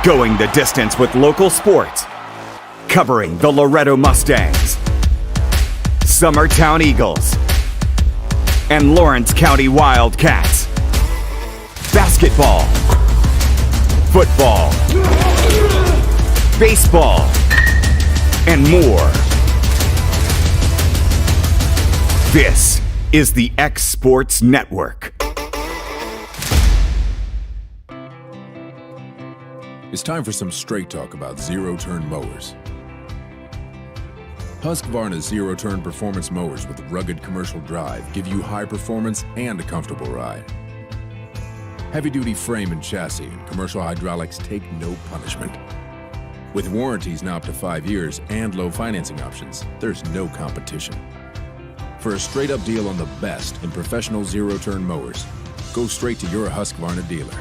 Going the distance with local sports. Covering the Loretto Mustangs, Summertown Eagles, and Lawrence County Wildcats. Basketball, football, baseball, and more. This is the X Sports Network. It's time for some straight talk about zero-turn mowers. Husqvarna's zero-turn performance mowers with rugged commercial drive give you high performance and a comfortable ride. Heavy-duty frame and chassis and commercial hydraulics take no punishment. With warranties now up to 5 years and low financing options, there's no competition. For a straight-up deal on the best in professional zero-turn mowers, go straight to your Husqvarna dealer.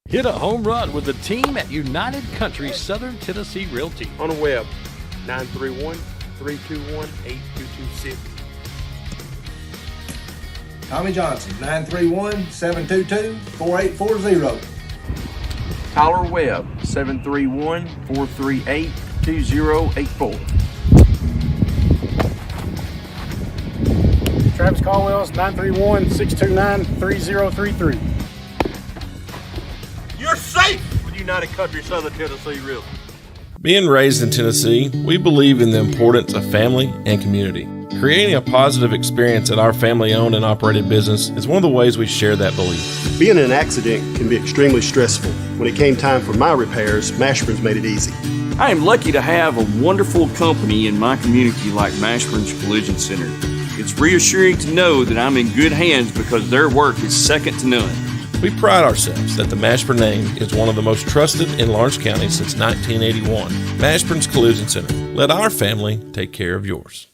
Hit a home run with the team at United Country Southern Tennessee Realty. On the web, 931-321-8226. Tommy Johnson, 931-722-4840. Tyler Webb, 731-438-2084. Travis Caldwell's 931-629-3033. You're safe with United Country Southern Tennessee Realty. Being raised in Tennessee, we believe in the importance of family and community. Creating a positive experience at our family-owned and operated business is one of the ways we share that belief. Being in an accident can be extremely stressful. When it came time for my repairs, Mashburn's made it easy. I am lucky to have a wonderful company in my community like Mashburn's Collision Center. It's reassuring to know that I'm in good hands because their work is second to none. We pride ourselves that the Mashburn name is one of the most trusted in Lawrence County since 1981. Mashburn's Collision Center. Let our family take care of yours.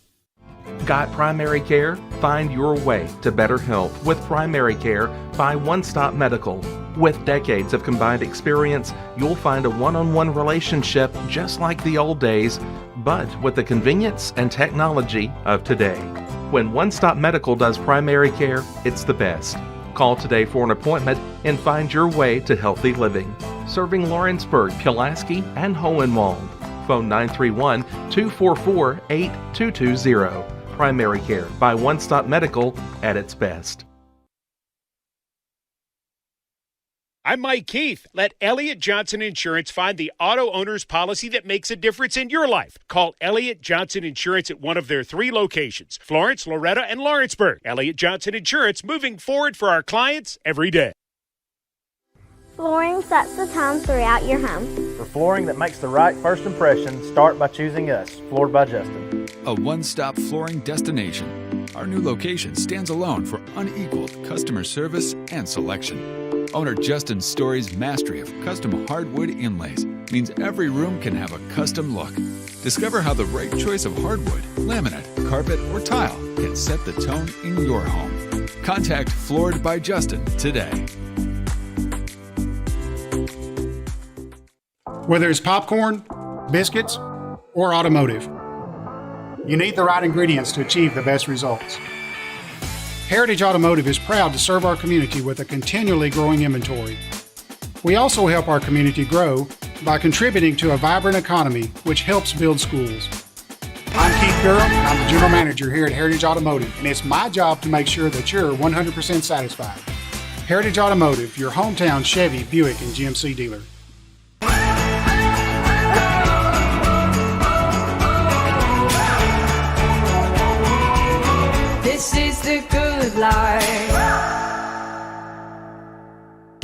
Got primary care? Find your way to better health with primary care by One Stop Medical. With decades of combined experience, you'll find a one-on-one relationship just like the old days, but with the convenience and technology of today. When One Stop Medical does primary care, it's the best. Call today for an appointment and find your way to healthy living. Serving Lawrenceburg, Pulaski, and Hohenwald. Phone 931-244-8220. Primary care by One Stop Medical at its best. I'm Mike Keith. Let Elliott Johnson Insurance find the auto owner's policy that makes a difference in your life. Call Elliott Johnson Insurance at one of their 3 locations, Florence, Loretto, and Lawrenceburg. Elliott Johnson Insurance, moving forward for our clients every day. Flooring sets the tone throughout your home. For flooring that makes the right first impression, start by choosing us, Floored by Justin. A one-stop flooring destination. Our new location stands alone for unequaled customer service and selection. Owner Justin Story's mastery of custom hardwood inlays means every room can have a custom look. Discover how the right choice of hardwood, laminate, carpet, or tile can set the tone in your home. Contact Floored by Justin today. Whether it's popcorn, biscuits, or automotive, you need the right ingredients to achieve the best results. Heritage Automotive is proud to serve our community with a continually growing inventory. We also help our community grow by contributing to a vibrant economy, which helps build schools. I'm Keith Durham, I'm the General Manager here at Heritage Automotive, and it's my job to make sure that you're 100% satisfied. Heritage Automotive, your hometown Chevy, Buick, and GMC dealer. This is the good life.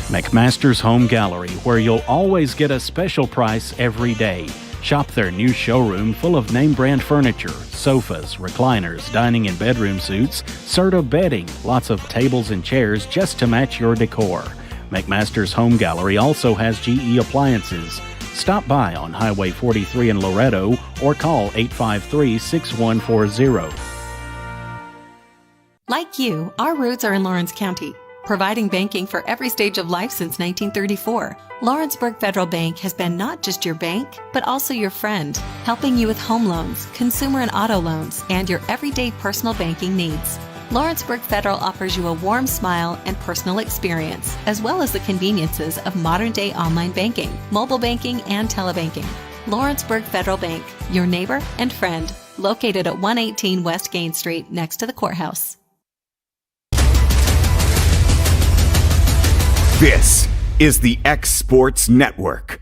McMaster's Home Gallery, where you'll always get a special price every day. Shop their new showroom full of name-brand furniture, sofas, recliners, dining and bedroom suites, Serta bedding, lots of tables and chairs just to match your decor. McMaster's Home Gallery also has GE appliances. Stop by on Highway 43 in Loretto or call 853-6140. Like you, our roots are in Lawrence County, providing banking for every stage of life since 1934. Lawrenceburg Federal Bank has been not just your bank, but also your friend, helping you with home loans, consumer and auto loans, and your everyday personal banking needs. Lawrenceburg Federal offers you a warm smile and personal experience, as well as the conveniences of modern-day online banking, mobile banking, and telebanking. Lawrenceburg Federal Bank, your neighbor and friend, located at 118 West Gain Street next to the courthouse. This is the X Sports Network.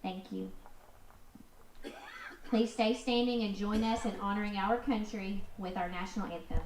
Thank you. Please stay standing and join us in honoring our country with our national anthem.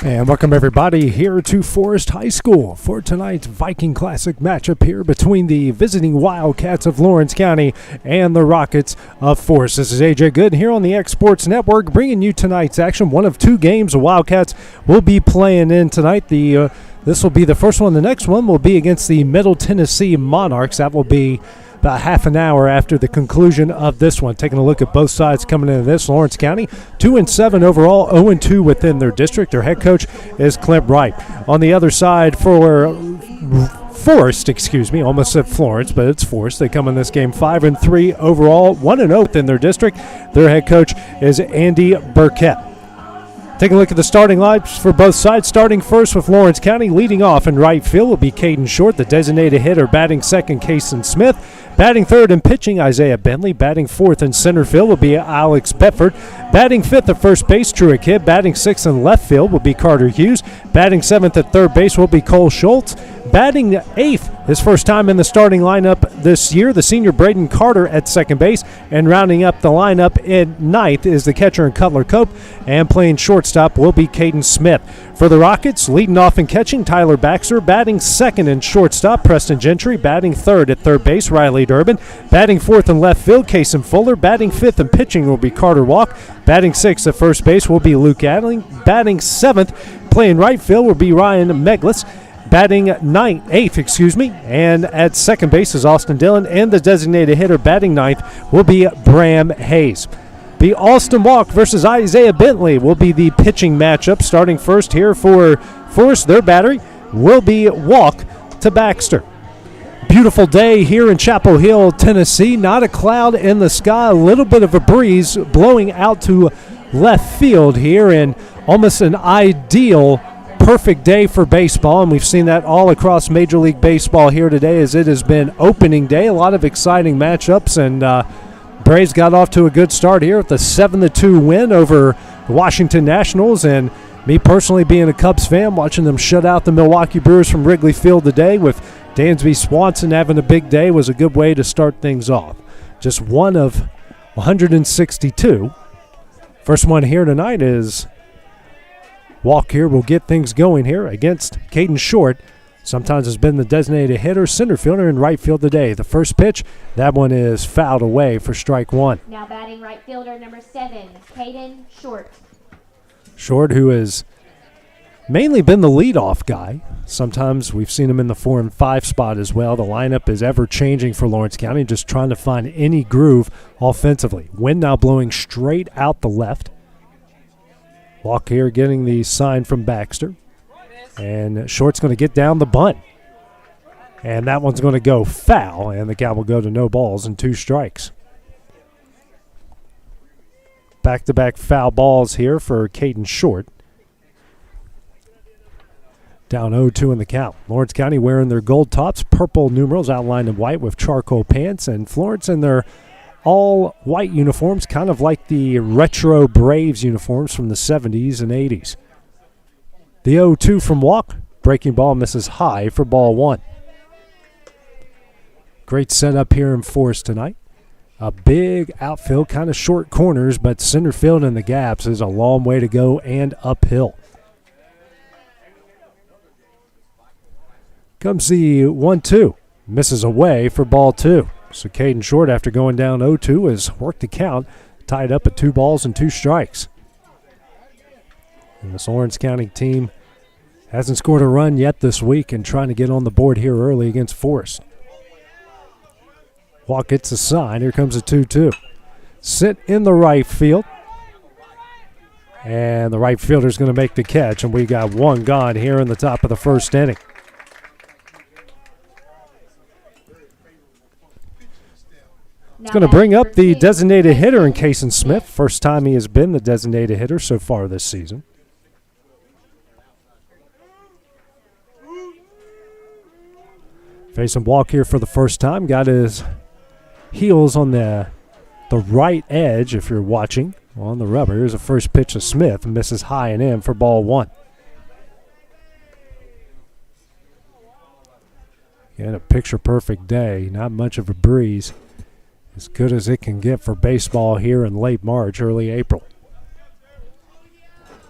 And welcome everybody here to Forrest High School for tonight's Viking Classic matchup here between the visiting Wildcats of Lawrence County and the Rockets of Forrest. This is AJ Good here on the X Sports Network bringing you tonight's action. One of two games the Wildcats will be playing in tonight. This will be the first one. The next one will be against the Middle Tennessee Monarchs. That will be about half an hour after the conclusion of this one. Taking a look at both sides coming into this, Lawrence County 2-7 overall, 0-2 within their district. Their head coach is Clint Wright. On the other side for Forrest, almost said Florence, but it's Forrest. They come in this game 5-3 overall, 1-0 within their district. Their head coach is Andy Burkett. Taking a look at the starting lineups for both sides. Starting first with Lawrence County, leading off in right field will be Caden Short, the designated hitter. Batting second, Kason Smith. Batting third and pitching, Isaiah Bentley. Batting fourth in center field will be Alex Bedford. Batting fifth at first base, Truett Kidd. Batting sixth in left field will be Carter Hughes. Batting seventh at third base will be Cole Schultz. Batting eighth, his first time in the starting lineup this year, the senior Braden Carter at second base. And rounding up the lineup at ninth is the catcher and Cutler Cope. And playing shortstop will be Caden Smith. For the Rockets, leading off and catching, Tyler Baxter. Batting second in shortstop, Preston Gentry. Batting third at third base, Riley Durbin. Batting fourth in left field, Kason Fuller. Batting fifth in pitching will be Carter Walk. Batting sixth at first base will be Luke Adling. Batting seventh, playing right field, will be Ryan Meglis. Batting eighth, and at second base is Austin Dillon, and the designated hitter batting ninth will be Bram Hayes. The Austin Walk versus Isaiah Bentley will be the pitching matchup. Starting first here for Forrest, their battery will be Walk to Baxter. Beautiful day here in Chapel Hill, Tennessee. Not a cloud in the sky, a little bit of a breeze blowing out to left field here, and almost an ideal perfect day for baseball, and we've seen that all across Major League Baseball here today as it has been opening day. A lot of exciting matchups, and Braves got off to a good start here with a 7-2 win over the Washington Nationals, and me personally being a Cubs fan, watching them shut out the Milwaukee Brewers from Wrigley Field today with Dansby Swanson having a big day was a good way to start things off. Just one of 162. First one here tonight is Walk here will get things going here against Caden Short. Sometimes has been the designated hitter, center fielder, and right field today. The first pitch, that one is fouled away for strike one. Now batting right fielder number 7, Caden Short. Short, who is mainly been the leadoff guy. Sometimes we've seen him in the 4 and 5 spot as well. The lineup is ever changing for Lawrence County, just trying to find any groove offensively. Wind now blowing straight out the left. Walk here getting the sign from Baxter. And Short's going to get down the bunt. And that one's going to go foul, and the count will go to no balls and 2 strikes. Back-to-back foul balls here for Caden Short. Down 0-2 in the count. Lawrence County wearing their gold tops, purple numerals outlined in white with charcoal pants, and Florence in their all-white uniforms, kind of like the retro Braves uniforms from the 70s and 80s. The 0-2 from Walk. Breaking ball misses high for ball 1. Great setup here in Forrest tonight. A big outfield, kind of short corners, but center field in the gaps is a long way to go and uphill. Comes the 1-2. Misses away for ball 2. So Caden Short, after going down 0-2, has worked the count, tied up at 2 balls and 2 strikes. And this Lawrence County team hasn't scored a run yet this week and trying to get on the board here early against Forrest. Walk gets a sign. Here comes a 2-2. Sit in the right field. And the right fielder's going to make the catch, and we got 1 gone here in the top of the first inning. It's going to bring up the designated hitter in Kason Smith. First time he has been the designated hitter so far this season. Facing Walk here for the first time. Got his heels on the right edge, if you're watching, on the rubber. Here's a first pitch to Smith. Misses high and in for ball 1. Again, a picture-perfect day. Not much of a breeze. As good as it can get for baseball here in late March, early April.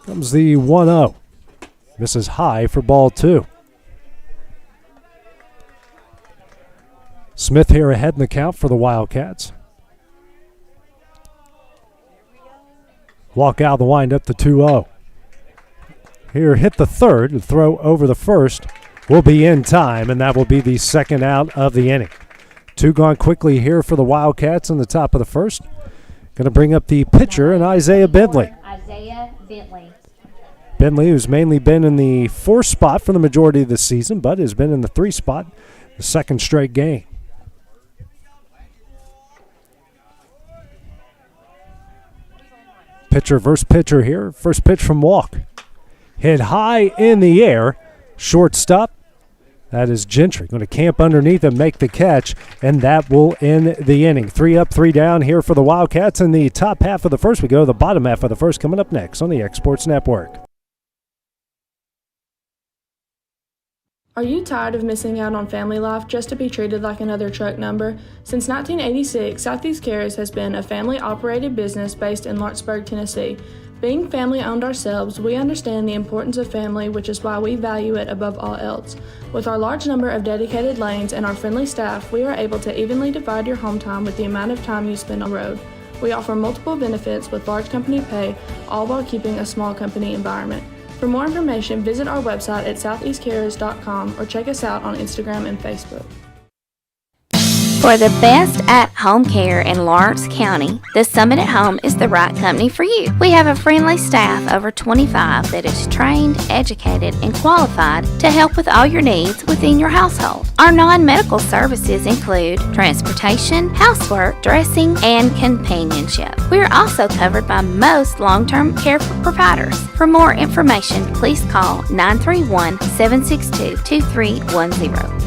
Comes the 1-0. Misses high for ball 2. Smith here ahead in the count for the Wildcats. Walk out of the windup to 2-0. Here hit the third. The throw over the first will be in time, and that will be the second out of the inning. 2 gone quickly here for the Wildcats in the top of the first. Going to bring up the pitcher and Isaiah Bentley. Bentley, who's mainly been in the 4 spot for the majority of the season, but has been in the 3 spot the second straight game. Pitcher versus pitcher here. First pitch from Walk. Hit high in the air. Shortstop. That is Gentry. Going to camp underneath and make the catch, and that will end the inning. 3 up, 3 down here for the Wildcats in the top half of the first. We go to the bottom half of the first coming up next on the X Sports Network. Are you tired of missing out on family life just to be treated like another truck number? Since 1986, Southeast Cares has been a family-operated business based in Lawrenceburg, Tennessee. Being family-owned ourselves, we understand the importance of family, which is why we value it above all else. With our large number of dedicated lanes and our friendly staff, we are able to evenly divide your home time with the amount of time you spend on the road. We offer multiple benefits with large company pay, all while keeping a small company environment. For more information, visit our website at southeastcarriers.com or check us out on Instagram and Facebook. For the best at-home care in Lawrence County, the Summit at Home is the right company for you. We have a friendly staff over 25 that is trained, educated, and qualified to help with all your needs within your household. Our non-medical services include transportation, housework, dressing, and companionship. We are also covered by most long-term care providers. For more information, please call 931-762-2310.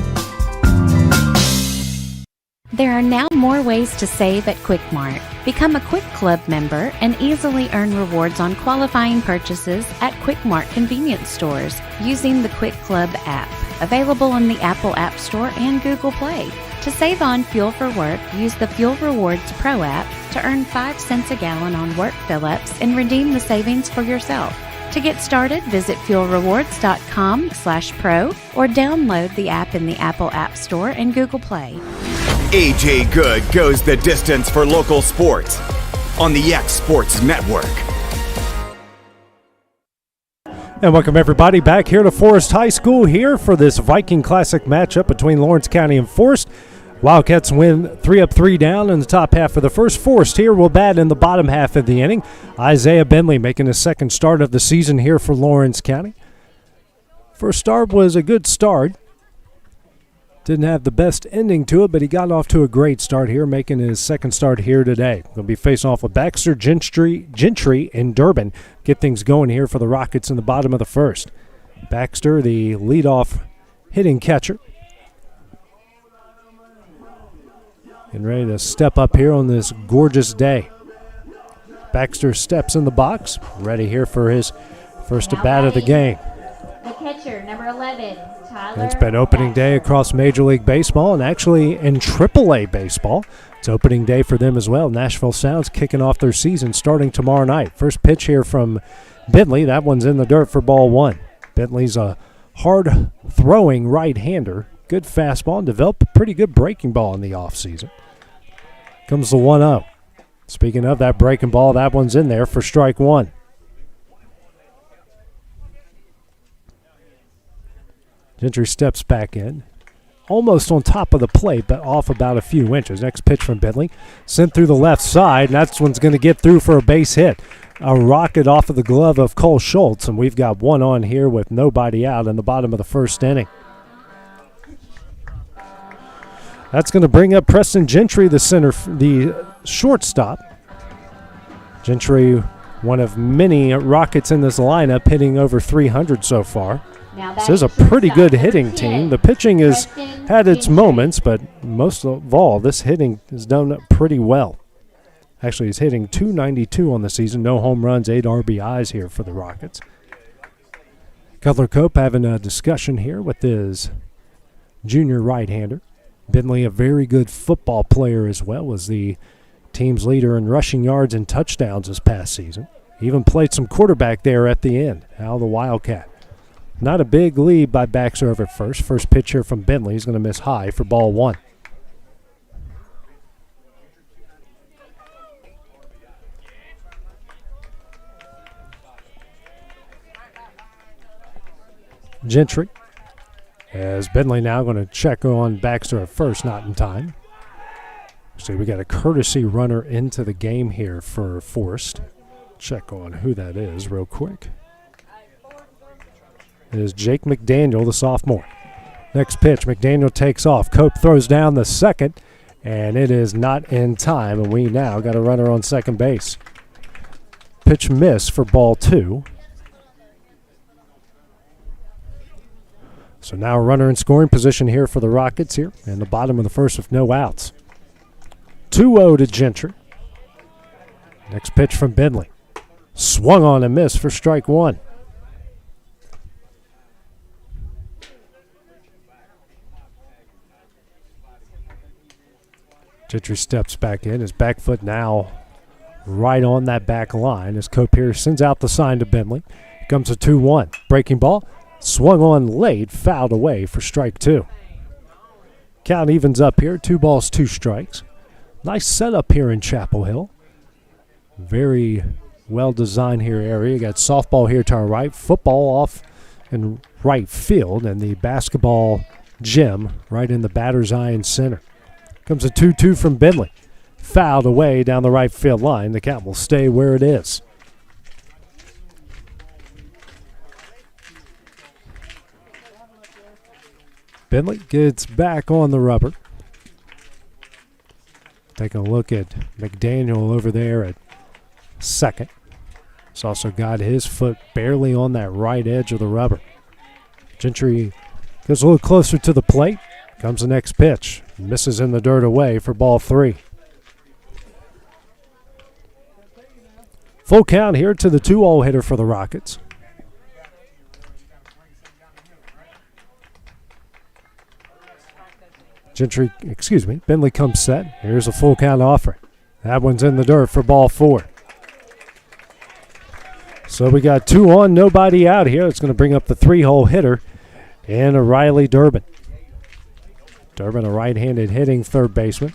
There are now more ways to save at Quick Mart. Become a Quick Club member and easily earn rewards on qualifying purchases at Quick Mart convenience stores using the Quick Club app, available in the Apple App Store and Google Play. To save on fuel for work, use the Fuel Rewards Pro app to earn 5 cents a gallon on work fill-ups and redeem the savings for yourself. To get started, visit fuelrewards.com/pro or download the app in the Apple App Store and Google Play. AJ Good goes the distance for local sports on the X Sports Network. And welcome everybody back here to Forrest High School here for this Viking Classic matchup between Lawrence County and Forrest. Wildcats win 3 up, 3 down in the top half of the first. Forrest here will bat in the bottom half of the inning. Isaiah Bentley making his second start of the season here for Lawrence County. First start was a good start. Didn't have the best ending to it, but he got off to a great start here, making his second start here today. He'll be facing off with Baxter, Gentry, and Durbin. Get things going here for the Rockets in the bottom of the first. Baxter, the leadoff hitting catcher. Getting ready to step up here on this gorgeous day. Baxter steps in the box, ready here for his first at bat of the game. The catcher, number 11, Tyler. It's been opening day across Major League Baseball and actually in AAA baseball. It's opening day for them as well. Nashville Sounds kicking off their season starting tomorrow night. First pitch here from Bentley. That one's in the dirt for ball 1. Bentley's a hard-throwing right-hander. Good fastball and developed a pretty good breaking ball in the offseason. Comes the 1-0. Speaking of that breaking ball, that one's in there for strike 1. Gentry steps back in. Almost on top of the plate, but off about a few inches. Next pitch from Bentley. Sent through the left side, and that one's going to get through for a base hit. A rocket off of the glove of Cole Schultz, and we've got one on here with nobody out in the bottom of the first inning. That's going to bring up Preston Gentry, the shortstop. Gentry, one of many Rockets in this lineup, hitting over 300 so far. This is a pretty good hitting team. The pitching has had its moments, but most of all, this hitting has done pretty well. Actually, he's hitting .292 on the season. No home runs, 8 RBIs here for the Rockets. Cutler Cope having a discussion here with his junior right-hander. Bentley, a very good football player as well, was the team's leader in rushing yards and touchdowns this past season. He even played some quarterback there at the end, Al the Wildcat. Not a big lead by Baxter over at first. First pitch here from Bentley. He's going to miss high for ball 1. Gentry. As Bentley now going to check on Baxter at first, not in time. So we got a courtesy runner into the game here for Forrest. Check on who that is real quick. It is Jake McDaniel, the sophomore. Next pitch, McDaniel takes off. Cope throws down the second, and it is not in time, and we now got a runner on second base. Pitch miss for ball 2. So now a runner in scoring position here for the Rockets here in the bottom of the first with no outs. 2-0 to Gentry. Next pitch from Bentley. Swung on and missed for strike 1. Gentry steps back in. His back foot now right on that back line as Cope here sends out the sign to Bentley. Comes a 2-1. Breaking ball. Swung on late. Fouled away for strike 2. Count evens up here. 2 balls, 2 strikes. Nice setup here in Chapel Hill. Very well designed here area. You got softball here to our right. Football off in right field. And the basketball gym right in the batter's eye in center. Comes a 2-2 from Bentley. Fouled away down the right field line. The count will stay where it is. Bentley gets back on the rubber. Taking a look at McDaniel over there at second. He's also got his foot barely on that right edge of the rubber. Gentry goes a little closer to the plate. Comes the next pitch. Misses in the dirt away for ball 3. Full count here to the 2-0 hitter for the Rockets. Bentley comes set. Here's a full count offering. That one's in the dirt for ball 4. So we got 2 on, nobody out here. It's going to bring up the 3-hole hitter and Riley Durbin. Durbin, a right-handed hitting third baseman.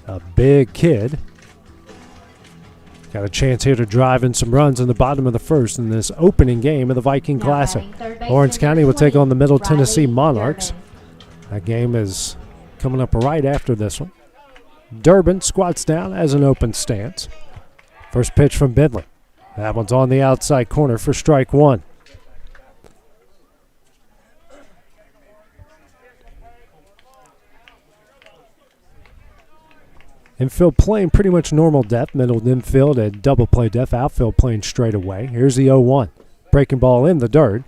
A big kid. Got a chance here to drive in some runs in the bottom of the first in this opening game of the Viking Classic. Lawrence County will take on the Middle Tennessee Monarchs. That game is coming up right after this one. Durbin squats down as an open stance. First pitch from Bentley. That one's on the outside corner for strike one. Infield playing pretty much normal depth. Middle infield at double play depth. Outfield playing straight away. Here's the 0-1. Breaking ball in the dirt.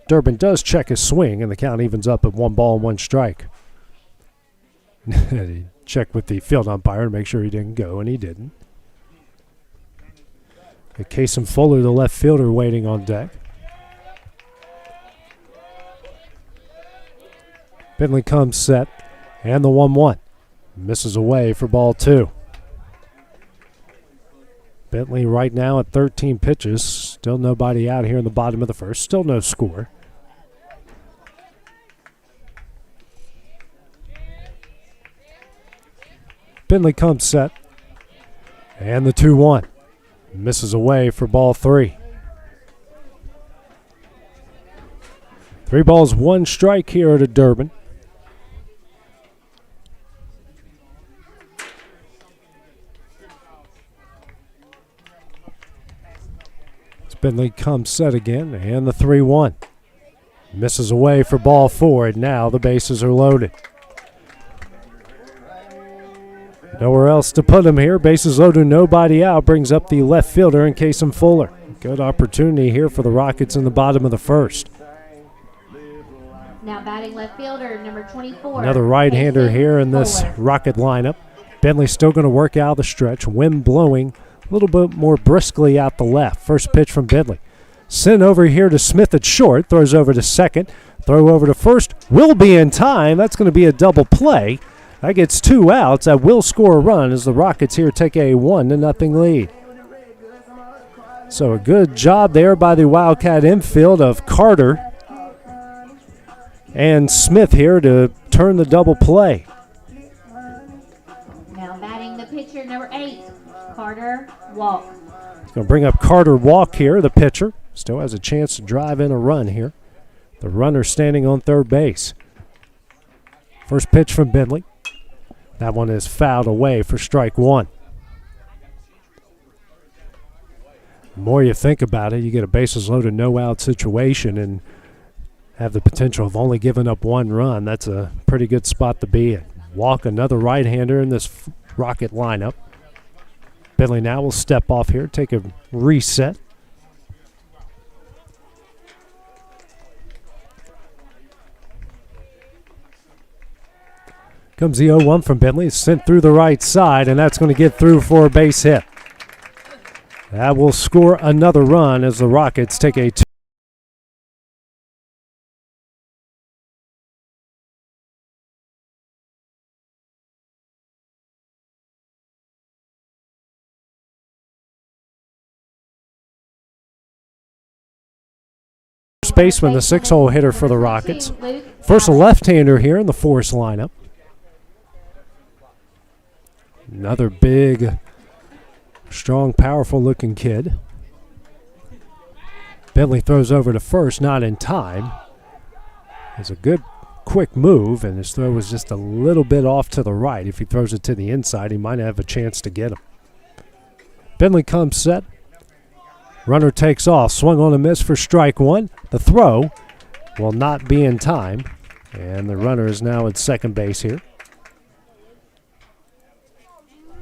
Durbin does check his swing, and the count evens up at 1 ball and 1 strike. He checked with the field umpire to make sure he didn't go, and he didn't. Casey Fuller, the left fielder, waiting on deck. Bentley comes set, and the 1-1. Misses away for ball 2. Bentley right now at 13 pitches. Still nobody out here in the bottom of the first. Still no score. Bentley comes set. And the 2-1. Misses away for ball 3. 3 balls, 1 strike here to Durbin. Bentley comes set again, and the 3-1. Misses away for ball 4, and now the bases are loaded. Nowhere else to put him here. Bases loaded, nobody out. Brings up the left fielder in Casey Fuller. Good opportunity here for the Rockets in the bottom of the first. Now batting left fielder, number 24. Another right-hander here in this Rocket lineup. Bentley still going to work out the stretch. Wind blowing a little bit more briskly out the left. First pitch from Bentley. Sent over here to Smith at short. Throws over to second. Throw over to first. Will be in time. That's going to be a double play. That gets 2 outs. That will score a run as the Rockets here take a 1-0 lead. So a good job there by the Wildcat infield of Carter and Smith here to turn the double play. Now batting the pitcher, number 8, Carter Walk. It's going to bring up Carter Walk here, the pitcher. Still has a chance to drive in a run here. The runner standing on third base. First pitch from Bentley. That one is fouled away for strike 1. The more you think about it, you get a bases loaded, no out situation and have the potential of only giving up 1 run. That's a pretty good spot to be in. Walk, another right-hander in this Rocket lineup. Bentley now will step off here, take a reset. Comes the 0-1 from Bentley. It's sent through the right side, and that's going to get through for a base hit. That will score another run as the Rockets take a 2. Baseman, the 6-hole hitter for the Rockets. First a left-hander here in the Forrest lineup. Another big, strong, powerful-looking kid. Bentley throws over to first, not in time. It's a good, quick move, and his throw was just a little bit off to the right. If he throws it to the inside, he might have a chance to get him. Bentley comes set. Runner takes off. Swung on a miss for strike 1. The throw will not be in time, and the runner is now at second base here.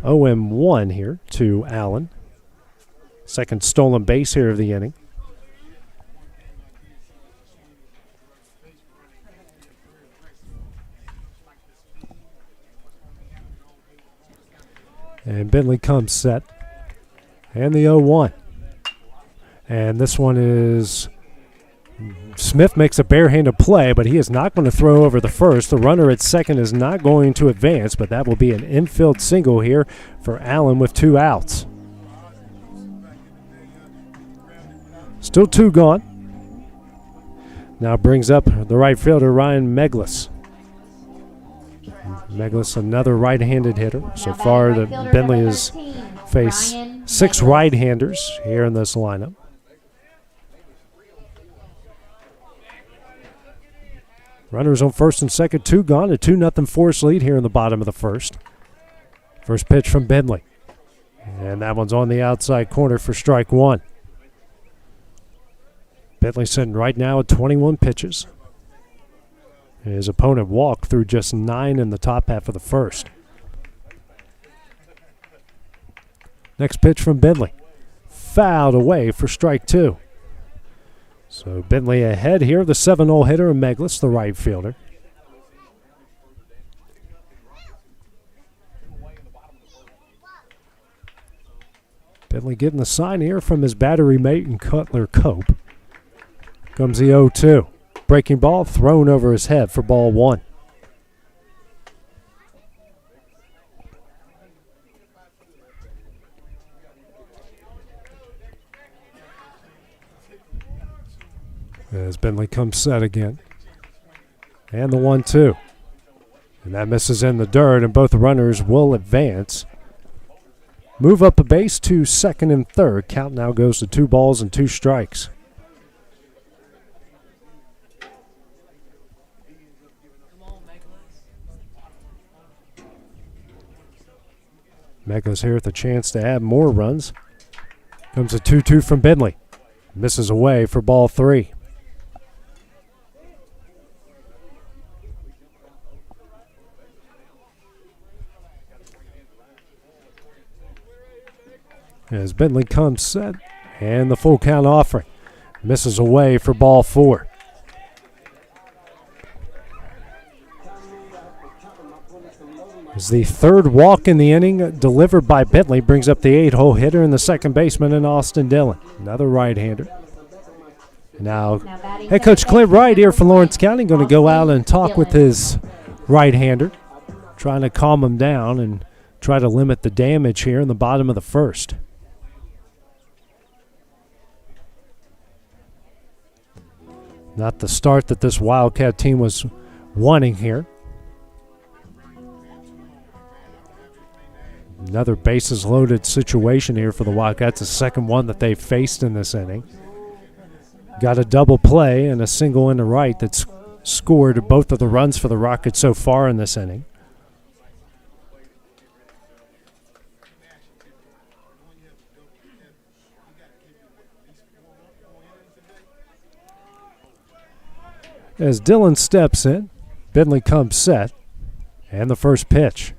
0-1 here to Allen. Second stolen base here of the inning. And Bentley comes set. And the 0-1. And this one is Smith makes a barehanded play, but he is not going to throw over the first. The runner at second is not going to advance, but that will be an infield single here for Allen with 2 outs. Still 2 gone. Now brings up the right fielder, Ryan Meglis. Meglis, another right-handed hitter. So far, Bentley has faced 6 right-handers here in this lineup. Runners on first and second, 2 gone. A 2-0 Forrest lead here in the bottom of the first. First pitch from Bentley. And that one's on the outside corner for strike 1. Bentley sitting right now at 21 pitches. His opponent walked through just 9 in the top half of the first. Next pitch from Bentley. Fouled away for strike 2. So Bentley ahead here, the 7-0 hitter, and Meglis, the right fielder. Bentley getting the sign here from his battery mate and Cutler Cope. Comes the 0-2. Breaking ball thrown over his head for ball 1. As Bentley comes set again. And the 1-2. And that misses in the dirt, and both runners will advance. Move up a base to second and third. Count now goes to 2 balls and 2 strikes. Meglis here with a chance to add more runs. Comes a 2-2 from Bentley. Misses away for ball 3. As Bentley comes set, and the full count offering. Misses away for ball 4. As the third walk in the inning delivered by Bentley brings up the 8-hole hitter and the second baseman in Austin Dillon, another right-hander. Now, head coach Clint Wright here from Lawrence County going to go out and talk with his right-hander, trying to calm him down and try to limit the damage here in the bottom of the first. Not the start that this Wildcat team was wanting here. Another bases loaded situation here for the Wildcats, the second one that they've faced in this inning. Got a double play and a single in the right that's scored both of the runs for the Rockets so far in this inning. As Dillon steps in, Bentley comes set, and the first pitch.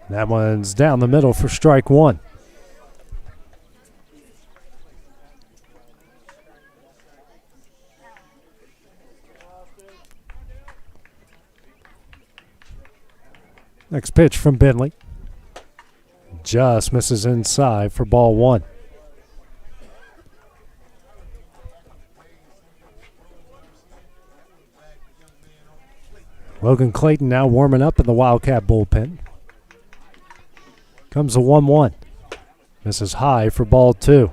That one's down the middle for strike 1. Next pitch from Bentley. Just misses inside for ball 1. Logan Clayton now warming up in the Wildcat bullpen. Comes a 1-1. Misses high for ball 2.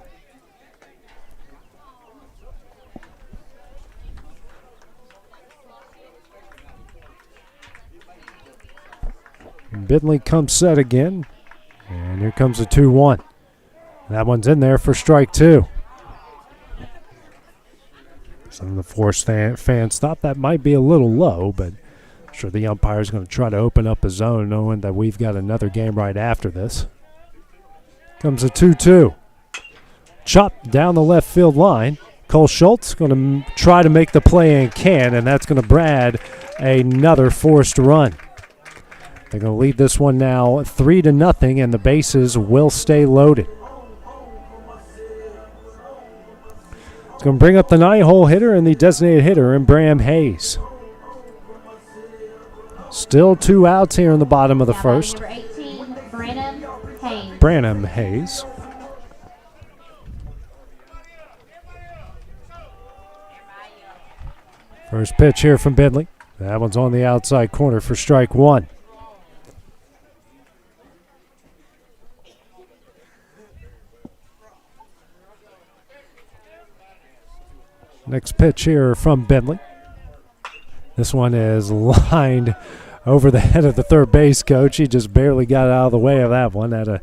Bentley comes set again. And here comes a 2-1. That one's in there for strike 2. Some of the Forrest fans thought that might be a little low, but I'm sure the umpire's going to try to open up his zone, knowing that we've got another game right after this. Comes a 2-2. Chopped down the left field line. Cole Schultz going to try to make the play and can, and that's going to add another Forrest run. They're going to lead this one now 3-0, and the bases will stay loaded. It's going to bring up the 9-hole hitter and the designated hitter in Bram Hayes. Still 2 outs here in the bottom of the first. Number 18, Branham Hayes. Branham Hayes. First pitch here from Bentley. That one's on the outside corner for strike 1. Next pitch here from Bentley. This one is lined over the head of the third base coach. He just barely got out of the way of that one. Had a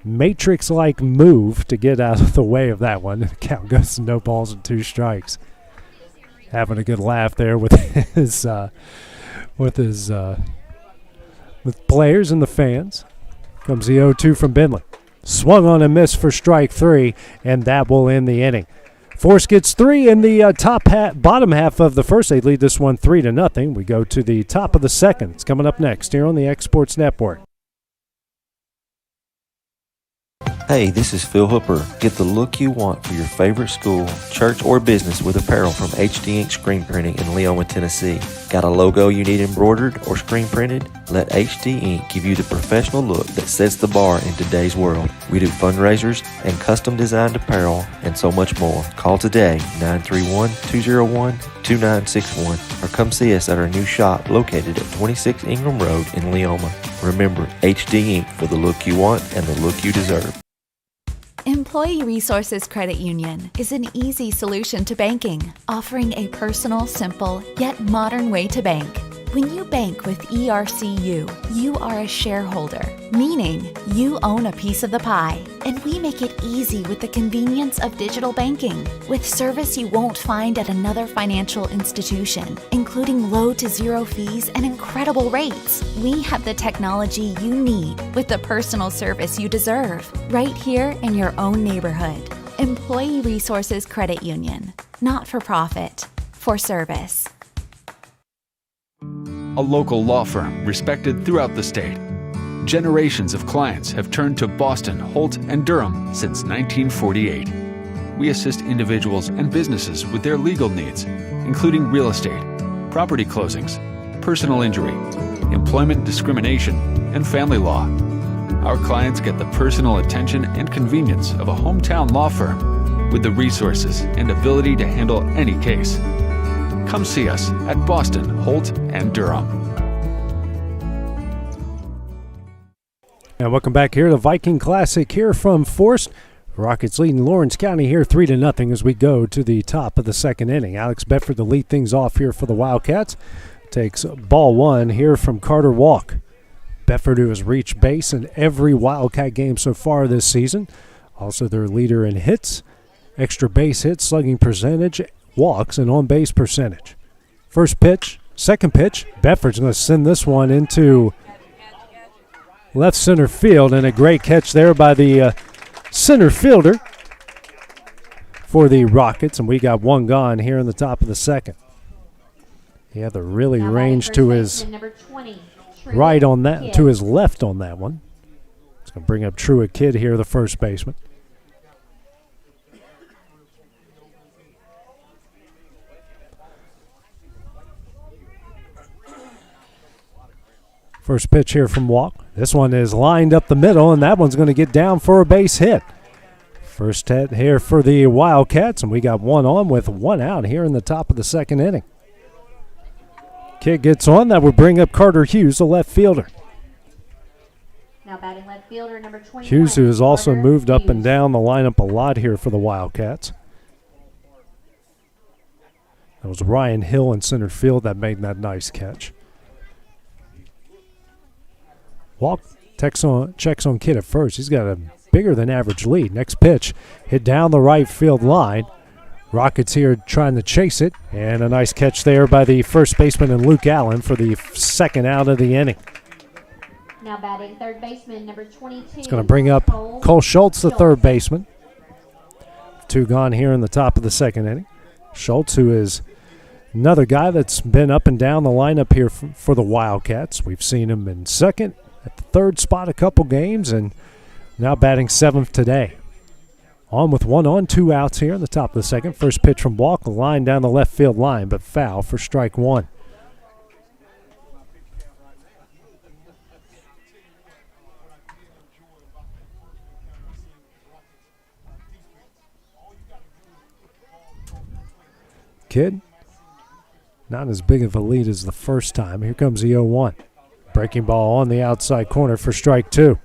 matrix-like move to get out of the way of that one. The count goes to no balls and 2 strikes. Having a good laugh there with with players and the fans. Comes the 0-2 from Bentley. Swung on and missed for strike 3, and that will end the inning. Forrest gets 3 in the bottom half of the first. They lead this one 3-0. We go to the top of the second. It's coming up next here on the X Sports Network. Hey, this is Phil Hooper. Get the look you want for your favorite school, church, or business with apparel from HD Ink Screen Printing in Leoma, Tennessee. Got a logo you need embroidered or screen printed? Let HD Ink give you the professional look that sets the bar in today's world. We do fundraisers and custom designed apparel and so much more. Call today, 931-201-2961, or come see us at our new shop located at 26 Ingram Road in Leoma. Remember, HD Ink for the look you want and the look you deserve. Employee Resources Credit Union is an easy solution to banking, offering a personal, simple, yet modern way to bank. When you bank with ERCU, you are a shareholder, meaning you own a piece of the pie. And we make it easy with the convenience of digital banking, with service you won't find at another financial institution, including low to zero fees and incredible rates. We have the technology you need with the personal service you deserve, right here in your own neighborhood. Employee Resources Credit Union, not for profit, for service. A local law firm respected throughout the state. Generations of clients have turned to Boston, Holt, and Durham since 1948. We assist individuals and businesses with their legal needs, including real estate, property closings, personal injury, employment discrimination, and family law. Our clients get the personal attention and convenience of a hometown law firm with the resources and ability to handle any case. Come see us at Boston, Holt, and Durham. And welcome back here to the Viking Classic here from Forrest. Rockets leading Lawrence County here 3-0 as we go to the top of the second inning. Alex Bedford to lead things off here for the Wildcats. Takes ball 1 here from Carter Walk. Bedford, who has reached base in every Wildcat game so far this season. Also their leader in hits, extra base hits, slugging percentage, walks, and on-base percentage. First pitch, second pitch, Bedford's going to send this one into left center field, and a great catch there by the center fielder for the Rockets, and we got one gone here in the top of the second. He had the really range to his right on that, to his left on that one. It's going to bring up Truett Kidd here, the first baseman. First pitch here from Walk. This one is lined up the middle, and that one's going to get down for a base hit. First hit here for the Wildcats, and we got one on with one out here in the top of the second inning. Kidd gets on. That would bring up Carter Hughes, the left fielder. Now batting left fielder number 21. Hughes, who has also moved up and down the lineup a lot here for the Wildcats. That was Ryan Hill in center field that made that nice catch. Walk checks on Kidd at first. He's got a bigger than average lead. Next pitch, hit down the right field line. Rockets here trying to chase it, and a nice catch there by the first baseman and Luke Allen for the second out of the inning. Now batting third baseman number 22. It's going to bring up Cole Schultz, the third baseman. 2 gone here in the top of the second inning. Schultz, who is another guy that's been up and down the lineup here for the Wildcats. We've seen him in second, at the third spot a couple games, and now batting 7th today. On with 1 on, 2 outs here in the top of the second. First pitch from Walk, line down the left field line, but foul for strike 1. Kidd, not as big of a lead as the first time. Here comes the 0-1. Breaking ball on the outside corner for strike 2.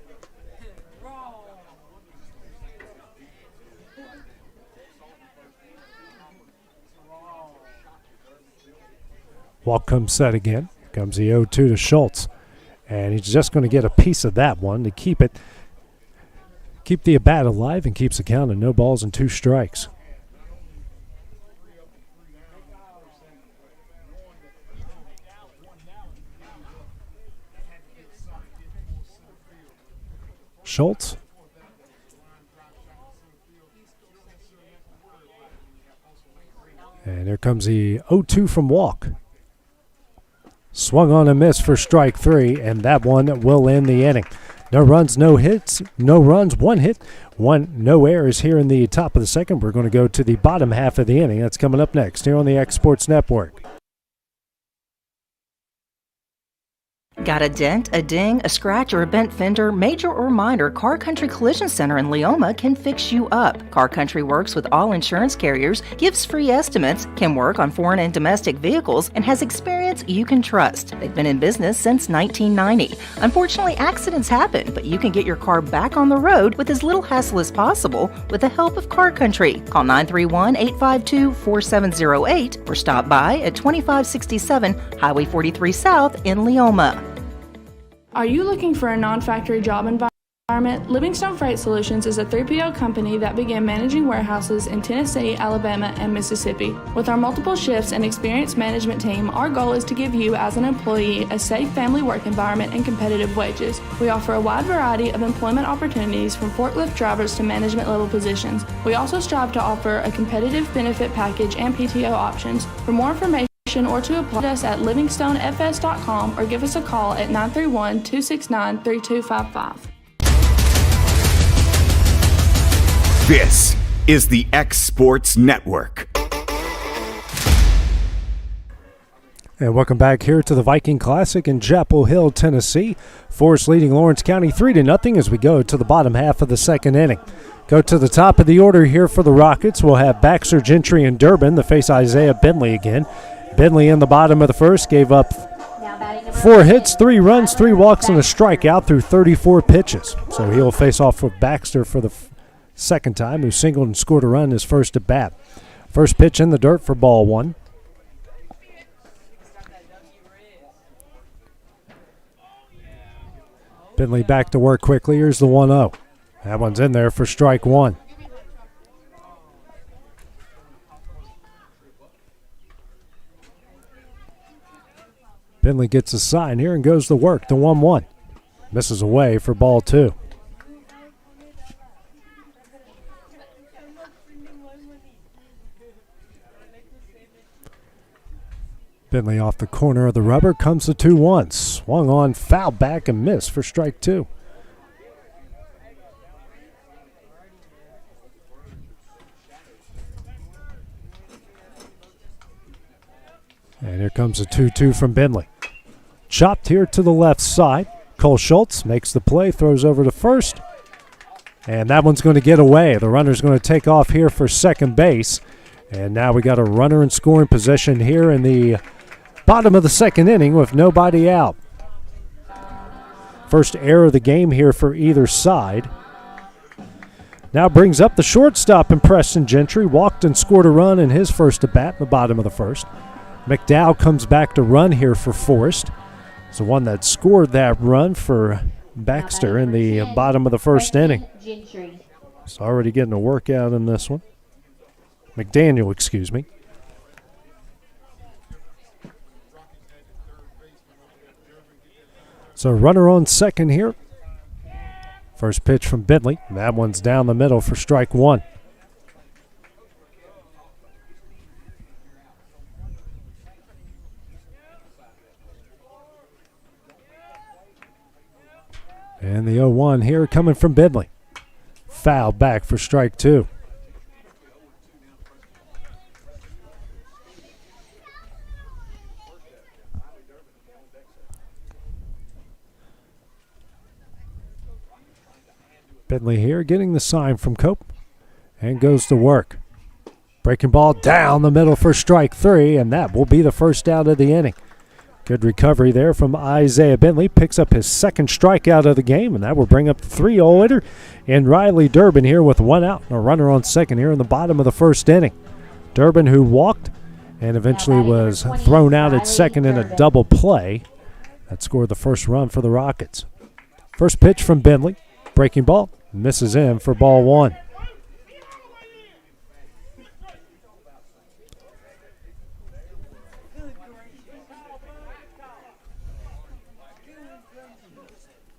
Walk comes set again. Here comes the 0-2 to Schultz. And he's just going to get a piece of that one to keep it keep the at-bat alive and keeps the count of no balls and 2 strikes. Schultz. And here comes the 0-2 from Walk. Swung on and missed for strike 3, and that one will end the inning. No runs, no hits, no runs, 1 hit, no errors here in the top of the second. We're going to go to the bottom half of the inning. That's coming up next here on the X Sports Network. Got a dent, a ding, a scratch, or a bent fender? Major or minor, Car Country Collision Center in Leoma can fix you up. Car Country works with all insurance carriers, gives free estimates, can work on foreign and domestic vehicles, and has experience you can trust. They've been in business since 1990. Unfortunately, accidents happen, but you can get your car back on the road with as little hassle as possible with the help of Car Country. Call 931-852-4708 or stop by at 2567 Highway 43 South in Leoma. Are you looking for a non-factory job environment? Livingstone Freight Solutions is a 3PL company that began managing warehouses in Tennessee, Alabama, and Mississippi. With our multiple shifts and experienced management team, our goal is to give you, as an employee, a safe family work environment and competitive wages. We offer a wide variety of employment opportunities from forklift drivers to management level positions. We also strive to offer a competitive benefit package and PTO options. For more information or to apply to us at livingstonefs.com or give us a call at 931-269-3255. This is the X Sports Network. And welcome back here to the Viking Classic in Chapel Hill, Tennessee. Forrest leading Lawrence County 3-0 as we go to the bottom half of the second inning. Go to the top of the order here for the Rockets. We'll have Baxter, Gentry, and Durbin to face Isaiah Bentley again. Bentley in the bottom of the first gave up 4 hits, 3 runs, 3 walks, and a strikeout through 34 pitches. So he'll face off with Baxter for the second time, who singled and scored a run his first at bat. First pitch in the dirt for ball 1. Bentley back to work quickly. Here's the 1-0. That one's in there for strike 1. Bentley gets a sign here and goes to work. The 1-1. Misses away for ball 2. Bentley off the corner of the rubber. Comes the 2-1. Swung on, foul back and missed for strike 2. And here comes a 2-2 from Bentley. Chopped here to the left side. Cole Schultz makes the play, throws over to first. And that one's going to get away. The runner's going to take off here for second base. And now we got a runner in scoring position here in the bottom of the second inning with nobody out. First error of the game here for either side. Now brings up the shortstop in Preston Gentry. Walked and scored a run in his first at bat in the bottom of the first. McDowell comes back to run here for Forrest. It's the one that scored that run for Baxter in the bottom of the first inning. He's already getting a workout in this one. McDaniel, excuse me. So runner on second here. First pitch from Bentley. That one's down the middle for strike 1. And the 0-1 here coming from Bentley. Foul back for strike 2. Bentley here getting the sign from Cope and goes to work. Breaking ball down the middle for strike 3, and that will be the first out of the inning. Good recovery there from Isaiah Bentley. Picks up his second strikeout of the game, and that will bring up the 3-0 hitter. And Riley Durbin here with 1 out and a runner on second here in the bottom of the first inning. Durbin, who walked and eventually was thrown out at second in a double play, that scored the first run for the Rockets. First pitch from Bentley. Breaking ball Misses in for ball one.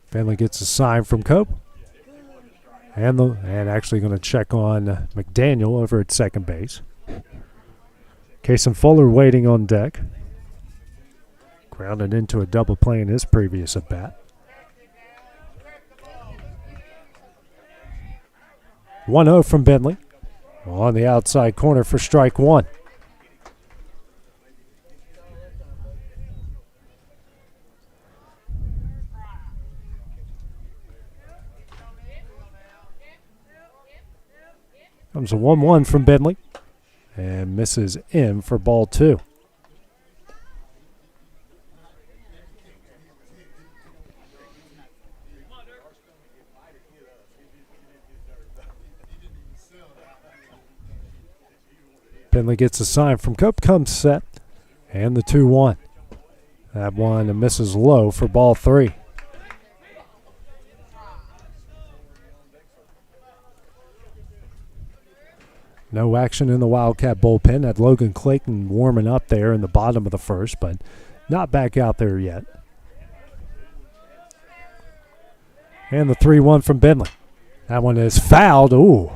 Finley gets a sign from Cope. And actually going to check on McDaniel over at second base. Case and Fuller waiting on deck. Grounded into a double play in his previous at bat. 1-0 from Bentley. On the outside corner for strike one. Comes a 1-1 from Bentley. And misses in for ball two. Bentley gets a sign from Cope, comes set, and the 2-1. That one misses low for ball three. No action in the Wildcat bullpen. Had Logan Clayton warming up there in the bottom of the first, but not back out there yet. And the 3-1 from Bentley. That one is fouled. Ooh.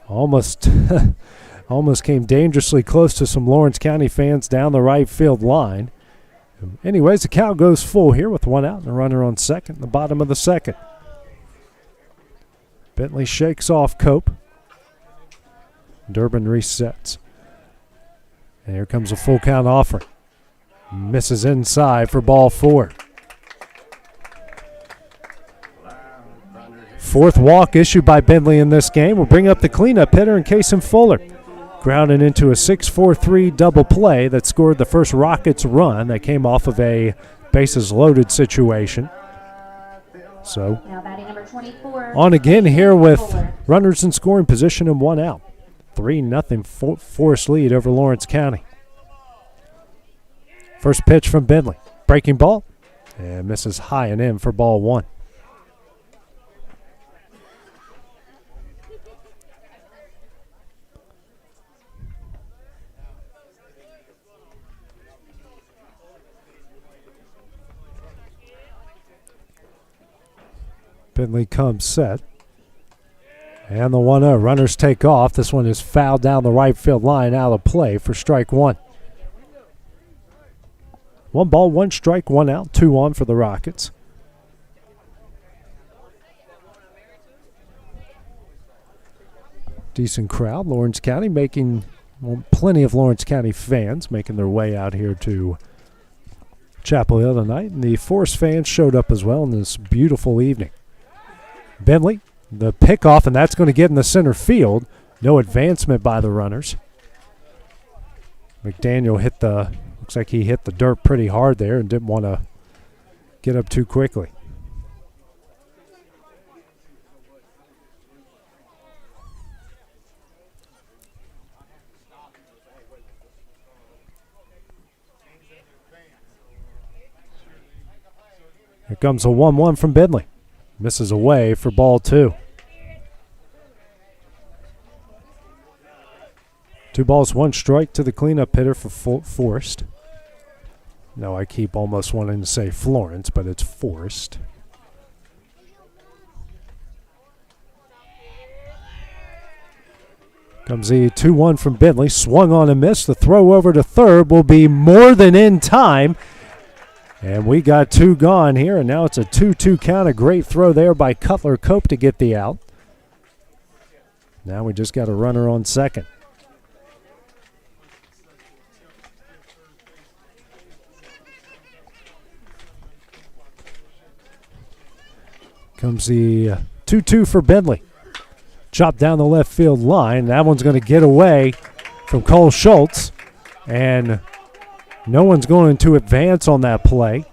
Almost came dangerously close to some Lawrence County fans down the right field line. Anyways, the count goes full here with one out and a runner on second in the bottom of the second. Bentley shakes off Cope. Durbin resets. And here comes a full count offering. Misses inside for ball four. Fourth walk issued by Bentley in this game will bring up the cleanup hitter in Kason Fuller. Grounded into a 6-4-3 double play that scored the first Rockets run that came off of a bases loaded situation. So on again here with runners in scoring position and one out. 3-0 Forrest lead over Lawrence County. First pitch from Bentley. Breaking ball. And misses high and in for ball one. Bentley comes set. And the 1-0. Runners take off. This one is fouled down the right field line, out of play for strike one. 1 ball, 1 strike, 1 out, 2 on for the Rockets. Decent crowd. Lawrence County making, plenty of Lawrence County fans making their way out here to Chapel Hill tonight. And the Forrest fans showed up as well in this beautiful evening. Bentley, the pickoff, and that's going to get in the center field. No advancement by the runners. McDaniel looks like he hit the dirt pretty hard there and didn't want to get up too quickly. Here comes a 1-1 from Bentley. Misses away for ball two. 2 balls, 1 strike to the cleanup hitter for Forrest. No, I keep almost wanting to say Florence, but it's Forrest. Comes the 2-1 from Bentley. Swung on and missed. The throw over to third will be more than in time. And we got 2 gone here, and now it's a 2-2 count. A great throw there by Cutler Cope to get the out. Now we just got a runner on second. Comes the 2-2 for Bentley. Chopped down the left field line. That one's going to get away from Cole Schultz. And no one's going to advance on that play.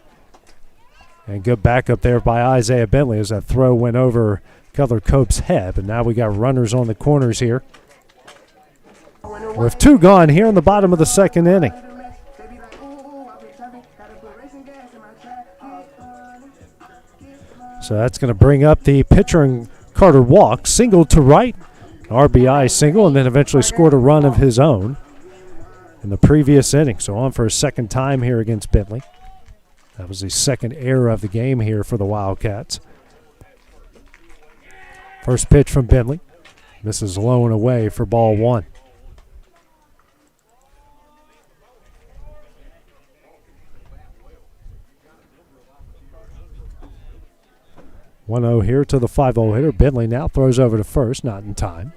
And good backup there by Isaiah Bentley as that throw went over Cutler Cope's head. But now we got runners on the corners here. With 2 gone here in the bottom of the second inning. So that's going to bring up the pitcher and Carter Walk. Single to right, RBI single, and then eventually scored a run of his own in the previous inning. So on for a second time here against Bentley. That was the second error of the game here for the Wildcats. First pitch from Bentley. Misses low and away for ball one. (1-0) here to the 5-0 hitter. Bentley now throws over to first, not in time.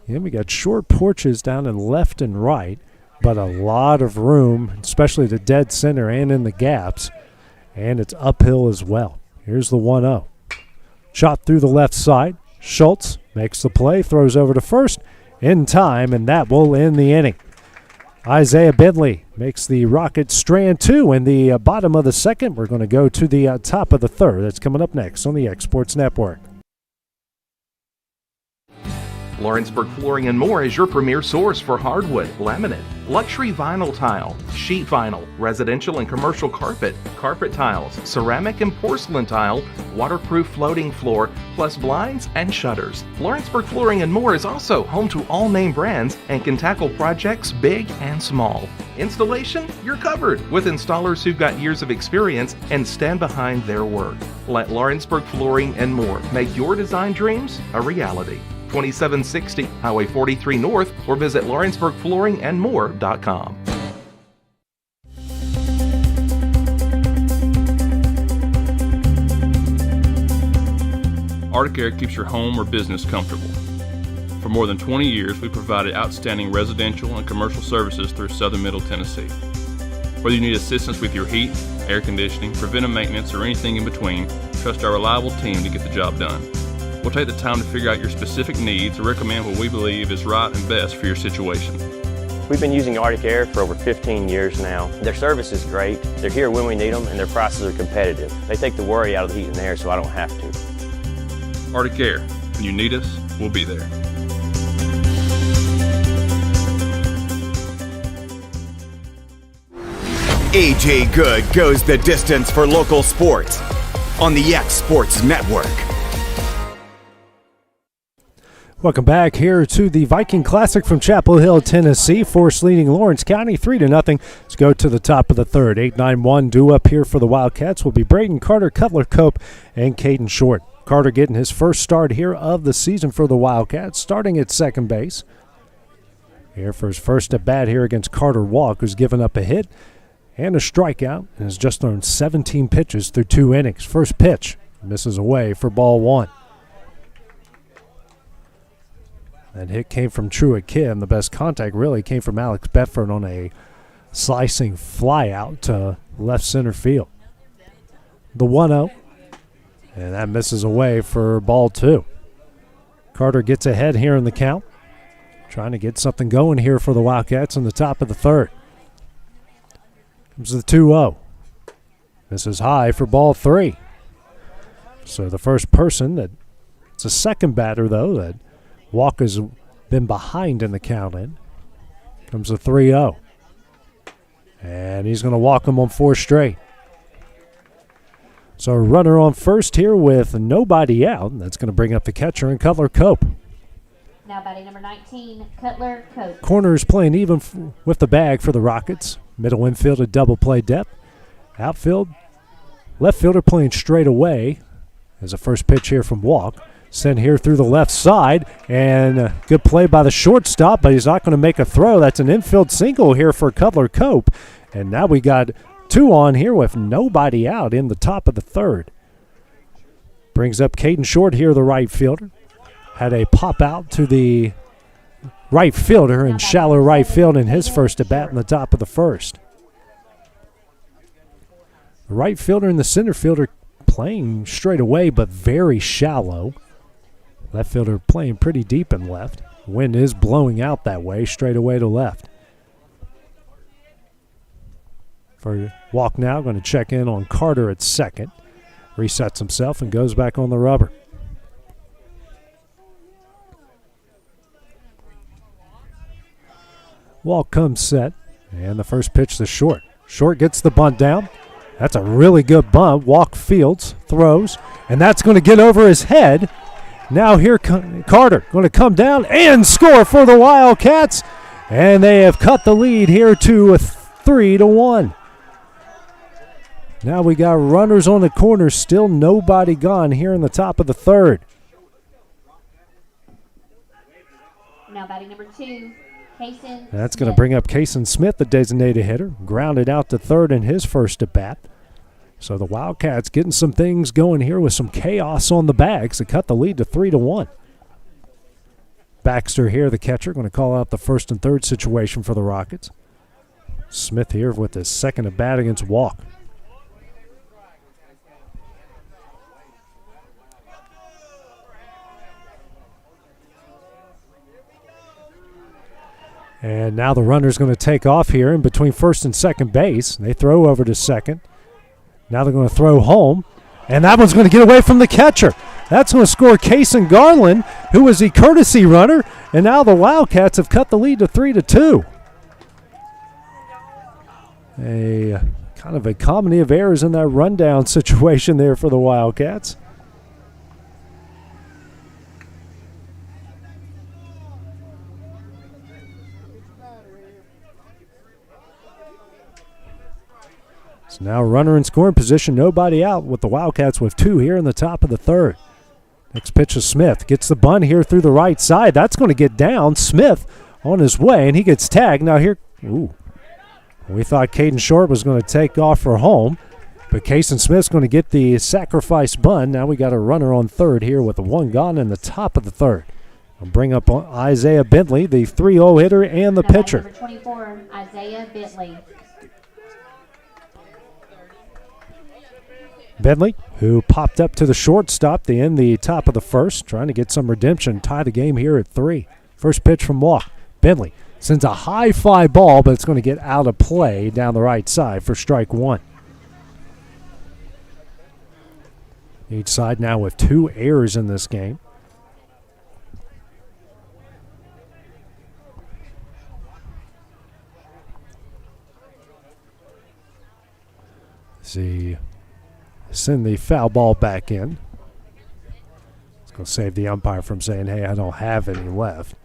And we got short porches down in left and right, but a lot of room, especially to dead center and in the gaps, and it's uphill as well. Here's the 1-0. Shot through the left side. Schultz makes the play, throws over to first in time, and that will end the inning. Isaiah Bentley makes the Rockets strand two in the bottom of the second. We're going to go to the top of the third. That's coming up next on the X Sports Network. Lawrenceburg Flooring and More is your premier source for hardwood, laminate, luxury vinyl tile, sheet vinyl, residential and commercial carpet, carpet tiles, ceramic and porcelain tile, waterproof floating floor, plus blinds and shutters. Lawrenceburg Flooring and More is also home to all name brands and can tackle projects big and small. Installation, you're covered with installers who've got years of experience and stand behind their work. Let Lawrenceburg Flooring and More make your design dreams a reality. 2760 Highway 43 North, or visit LawrenceburgFlooringandMore.com. Arctic Air keeps your home or business comfortable. For more than 20 years, we provided outstanding residential and commercial services through Southern Middle Tennessee. Whether you need assistance with your heat, air conditioning, preventive maintenance, or anything in between, trust our reliable team to get the job done. We'll take the time to figure out your specific needs and recommend what we believe is right and best for your situation. We've been using Arctic Air for over 15 years now. Their service is great, they're here when we need them, and their prices are competitive. They take the worry out of the heat and air so I don't have to. Arctic Air, when you need us, we'll be there. AJ Good goes the distance for local sports on the X Sports Network. Welcome back here to the Viking Classic from Chapel Hill, Tennessee. Forrest leading Lawrence County 3-0. Let's go to the top of the third. 8-9-1 due up here for the Wildcats will be Braden Carter, Cutler Cope, and Caden Short. Carter getting his first start here of the season for the Wildcats, starting at second base. Here for his first at bat here against Carter Walk, who's given up a hit and a strikeout and has just thrown 17 pitches through 2 innings. First pitch misses away for ball one. That hit came from Truett Kim. The best contact really came from Alex Bedford on a slicing fly out to left center field. The 1-0, and that misses away for ball two. Carter gets ahead here in the count, trying to get something going here for the Wildcats in the top of the third. Comes the 2-0. This is high for ball three. So the first person it's a second batter, though, that Walker's been behind in the count in. Comes the 3-0. And he's going to walk him on 4 straight. So a runner on first here with nobody out. That's going to bring up the catcher and Cutler Cope. Now batting number 19, Cutler Cope. Corners playing even with the bag for the Rockets. Middle infield at double play depth. Outfield, left fielder playing straight away. As a first pitch here from Walk. Sent here through the left side, and good play by the shortstop, but he's not going to make a throw. That's an infield single here for Cutler Cope. And now we got 2 on here with nobody out in the top of the third. Brings up Caden Short here, the right fielder. Had a pop out to the right fielder in shallow right field in his first at bat in the top of the first. The right fielder and the center fielder playing straight away, but very shallow. Left fielder playing pretty deep in left. Wind is blowing out that way, straight away to left. For Walk now, going to check in on Carter at second. Resets himself and goes back on the rubber. Walk comes set, and the first pitch to Short. Short gets the bunt down. That's a really good bunt. Walk fields, throws, and that's going to get over his head. Now here Carter going to come down and score for the Wildcats, and they have cut the lead here to 3-1. Now we got runners on the corner, still nobody gone here in the top of the third. Now batting number 2, Kaysen. That's going to bring up Kaysen Smith, the designated hitter, grounded out to third in his first at bat. So the Wildcats getting some things going here with some chaos on the bags to cut the lead to 3-1. Baxter here, the catcher, going to call out the first and third situation for the Rockets. Smith here with his second at bat against Walk. And now the runner's going to take off here in between first and second base. They throw over to second. Now they're going to throw home. And that one's going to get away from the catcher. That's going to score Kaysen Garland, who was the courtesy runner. And now the Wildcats have cut the lead to 3-2. A kind of a comedy of errors in that rundown situation there for the Wildcats. So now runner in scoring position, nobody out with the Wildcats with 2 here in the top of the third. Next pitch to Smith. Gets the bunt here through the right side. That's going to get down. Smith on his way, and he gets tagged. Now here, we thought Caden Short was going to take off for home, but Kaysen Smith's going to get the sacrifice bunt. Now we got a runner on third here with the 1 gone in the top of the third. I'll bring up Isaiah Bentley, the 3-0 hitter and the pitcher. Number 24, Isaiah Bentley. Bentley, who popped up to the shortstop to end the top of the first, trying to get some redemption, tie the game here at 3. First pitch from Walk. Bentley sends a high fly ball, but it's going to get out of play down the right side for strike 1. Each side now with 2 errors in this game. See. Send the foul ball back in. It's going to save the umpire from saying, hey, I don't have any left.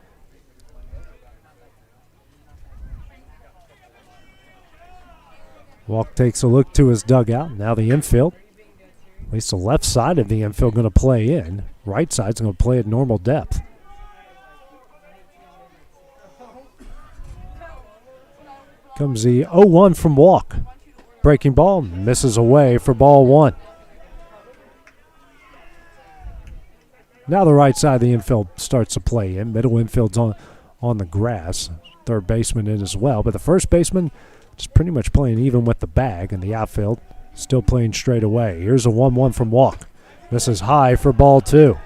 Walk takes a look to his dugout. Now the infield. At least the left side of the infield going to play in. Right side's going to play at normal depth. Comes the 0-1 from Walk. Breaking ball, misses away for ball 1. Now the right side of the infield starts to play in. Middle infield's on the grass. Third baseman in as well. But the first baseman just pretty much playing even with the bag. And the outfield still playing straight away. Here's a 1-1 from Walk. Misses high for ball 2.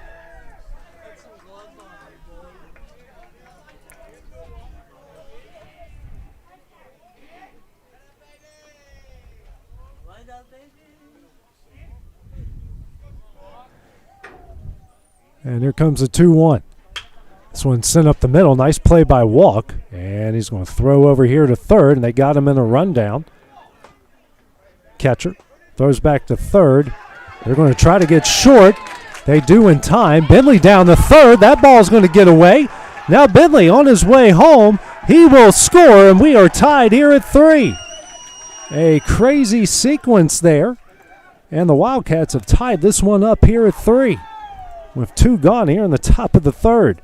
And here comes the 2-1. This one sent up the middle. Nice play by Walk. And he's going to throw over here to third, and they got him in a rundown. Catcher throws back to third. They're going to try to get Short. They do in time. Bentley down to third. That ball's going to get away. Now Bentley on his way home. He will score, and we are tied here at 3. A crazy sequence there. And the Wildcats have tied this one up here at 3. With 2 gone here in the top of the third.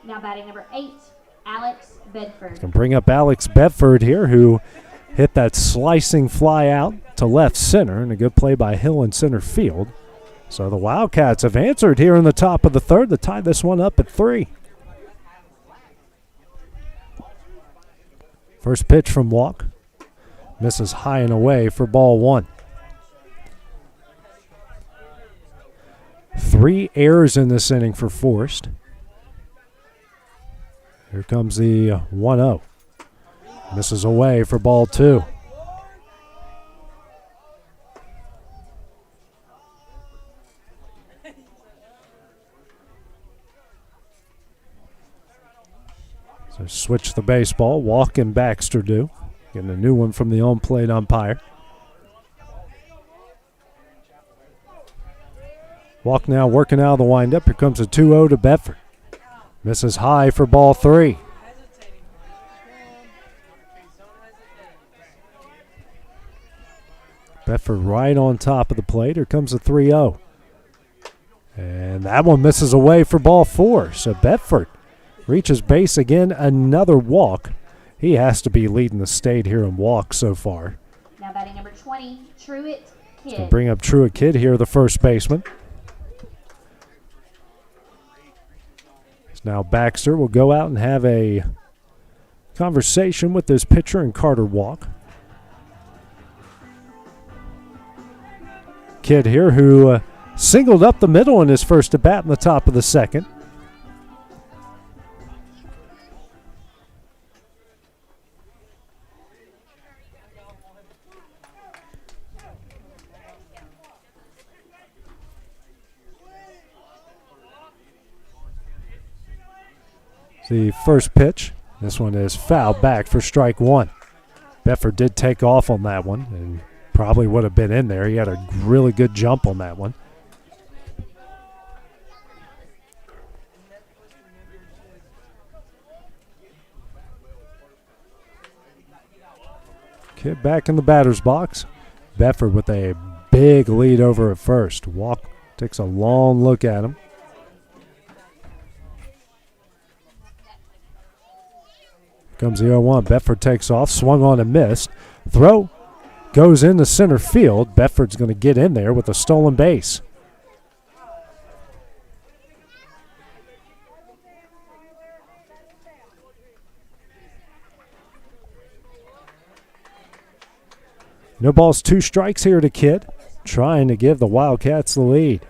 Now batting number 8, Alex Bedford. Can bring up Alex Bedford here, who hit that slicing fly out to left center, and a good play by Hill in center field. So the Wildcats have answered here in the top of the third to tie this one up at 3. First pitch from Walk. Misses high and away for ball 1. 3 errors in this inning for Forrest. Here comes the 1-0. Misses away for ball 2. So switch the baseball. Walk and Baxter do. Getting a new one from the on-plate umpire. Walk now working out of the windup. Here comes a 2-0 to Bedford. Misses high for ball 3. Bedford right on top of the plate. Here comes a 3-0. And that one misses away for ball 4. So Bedford reaches base again. Another walk. He has to be leading the state here in walks so far. Now batting number 20, Truett Kidd. Gonna bring up Truett Kidd here, the first baseman. Now Baxter will go out and have a conversation with his pitcher and Carter Walk. Kidd here who singled up the middle in his first at bat in the top of the second. The first pitch, this one is fouled back for strike 1. Bedford did take off on that one and probably would have been in there. He had a really good jump on that one. Kidd back in the batter's box. Bedford with a big lead over at first. Walk takes a long look at him. Comes the 0-1. Bedford takes off, swung on and missed. Throw goes into center field. Bedford's going to get in there with a stolen base. No balls, 2 strikes here to Kidd, trying to give the Wildcats the lead.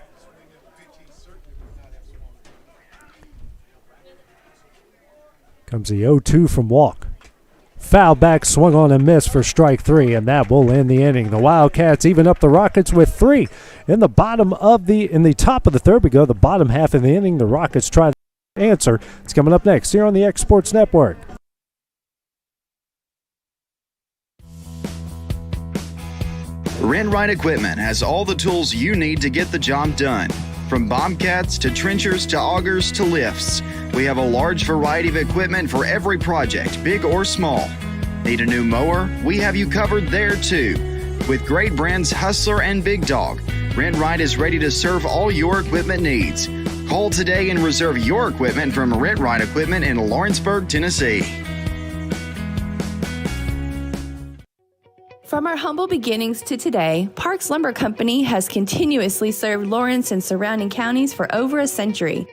Comes the 0-2 from Walk. Foul back, swung on and missed for strike 3, and that will end the inning. The Wildcats even up the Rockets with 3 in the top of the third. We go the bottom half of the inning. The Rockets try to answer. It's coming up next here on the X Sports Network. Rent-Rite Equipment has all the tools you need to get the job done. From bobcats to trenchers to augers to lifts, we have a large variety of equipment for every project, big or small. Need a new mower? We have you covered there too. With great brands Hustler and Big Dog, Rent-Rite is ready to serve all your equipment needs. Call today and reserve your equipment from Rent-Rite Equipment in Lawrenceburg, Tennessee. From our humble beginnings to today, Parks Lumber Company has continuously served Lawrence and surrounding counties for over a century.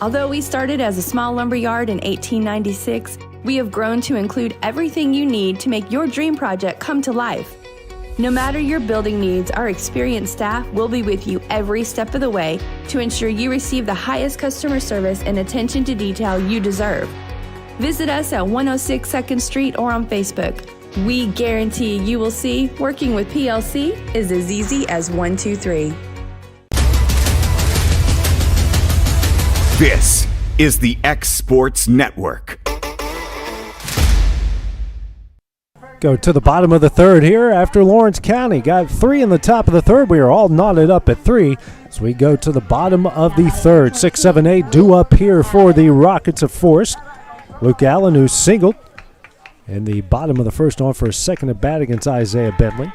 Although we started as a small lumber yard in 1896, we have grown to include everything you need to make your dream project come to life. No matter your building needs, our experienced staff will be with you every step of the way to ensure you receive the highest customer service and attention to detail you deserve. Visit us at 106 2nd Street or on Facebook. We guarantee you will see working with PLC is as easy as 1, 2, 3. This is the X Sports Network. Go to the bottom of the third here after Lawrence County got 3 in the top of the third. We are all knotted up at 3 as we go to the bottom of the third. 6, 7, 8 due up here for the Rockets of Forrest. Luke Allen, who singled in the bottom of the first, on for a second at bat against Isaiah Bentley.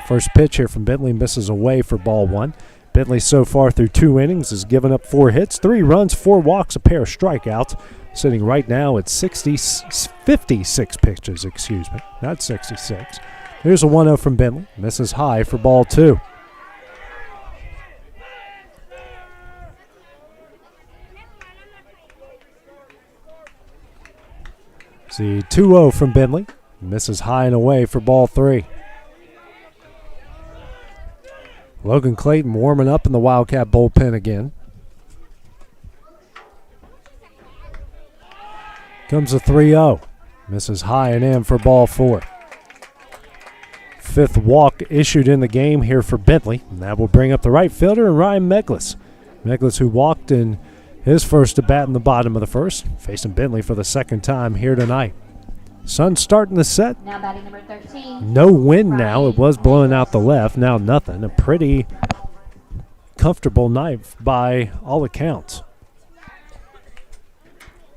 First pitch here from Bentley misses away for ball 1. Bentley so far through 2 innings has given up 4 hits, 3 runs, 4 walks, a pair of strikeouts. Sitting right now at 56 pitches, not 66. Here's a 1-0 from Bentley. Misses high for ball 2. See 2-0 from Bentley. Misses high and away for ball 3. Logan Clayton warming up in the Wildcat bullpen again. Comes a 3-0. Misses high and in for ball 4. 5th walk issued in the game here for Bentley. And that will bring up the right fielder and Ryan Meglis. Meglis, who walked in his first at bat in the bottom of the first, facing Bentley for the second time here tonight. Sun starting the set. Now batting number 13. No wind now. It was blowing out the left. Now nothing. A pretty comfortable night by all accounts.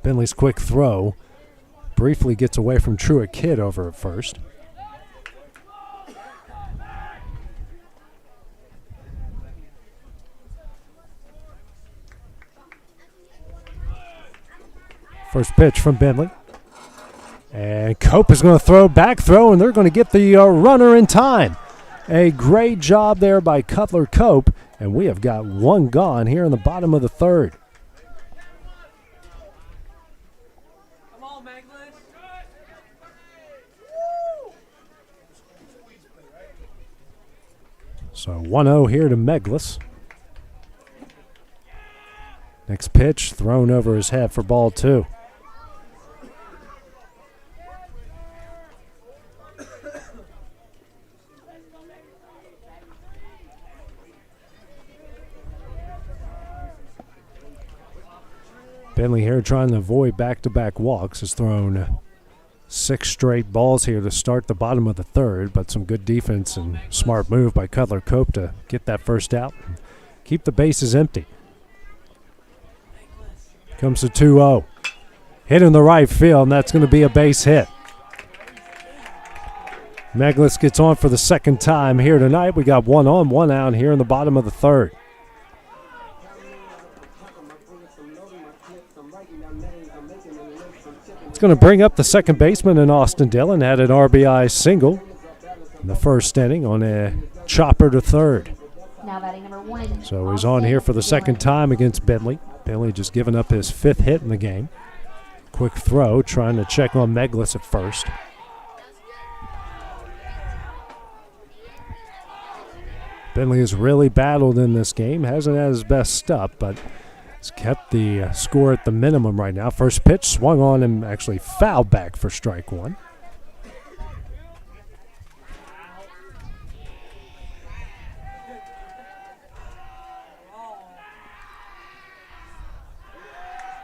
Bentley's quick throw briefly gets away from Truett Kidd over at first. First pitch from Bentley. And Cope is going to throw, back throw, and they're going to get the runner in time. A great job there by Cutler Cope, and we have got one gone here in the bottom of the third. Come on, Magnus. So 1-0 here to Meglis. Next pitch thrown over his head for ball 2. Bentley here trying to avoid back-to-back walks. Has thrown 6 straight balls here to start the bottom of the third, but some good defense and smart move by Cutler Cope to get that first out and keep the bases empty. Comes to 2-0. Hit in the right field, and that's going to be a base hit. Meglis gets on for the second time here tonight. We got 1 on, 1 out here in the bottom of the third. Going to bring up the second baseman in Austin Dillon. Had an RBI single in the first inning on a chopper to third. Now batting number 1. So he's on here for the second time against Bentley. Bentley just giving up his 5th hit in the game. Quick throw, trying to check on Meglis at first. Bentley has really battled in this game. Hasn't had his best stuff, but has kept the score at the minimum right now. First pitch swung on and actually fouled back for strike 1.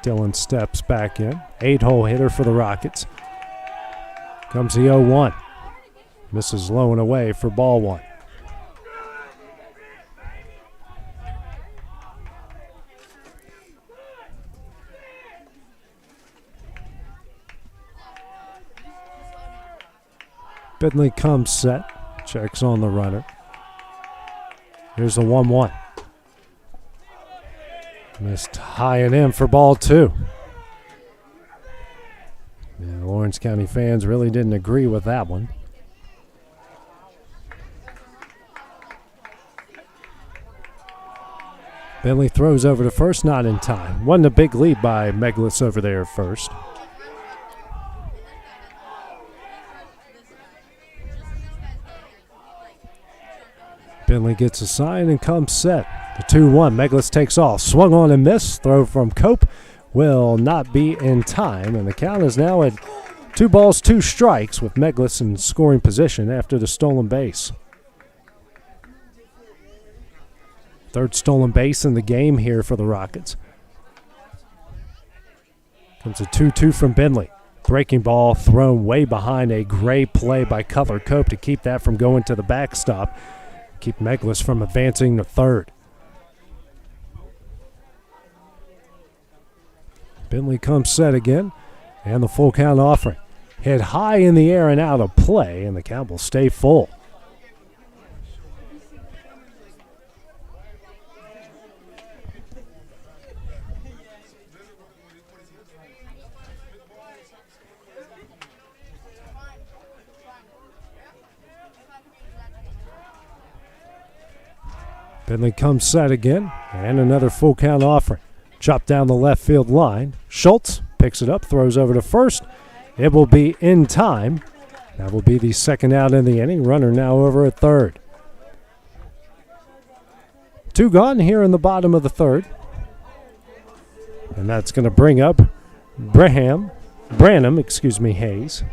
Dillon steps back in. 8-hole hitter for the Rockets. Comes the 0-1. Misses low and away for ball 1. Bentley comes set, checks on the runner. Here's the 1-1. Missed high and in for ball 2. Yeah, Lawrence County fans really didn't agree with that one. Bentley throws over to first, not in time. Wasn't a big lead by Meglis over there at first. Bentley gets a sign and comes set. The 2-1. Meglis takes off. Swung on and missed. Throw from Cope will not be in time. And the count is now at 2 balls, 2 strikes with Meglis in scoring position after the stolen base. Third stolen base in the game here for the Rockets. Comes a 2-2 from Bentley. Breaking ball thrown way behind. A great play by Cutler Cope to keep that from going to the backstop. Keep Meglis from advancing to third. Bentley comes set again, and the full count offering. Hit high in the air and out of play, and the count will stay full. Bentley comes set again, and another full count offering. Chopped down the left field line. Schultz picks it up, throws over to first. It will be in time. That will be the second out in the inning. Runner now over at third. 2 gone here in the bottom of the third. And that's going to bring up Branham, Hayes.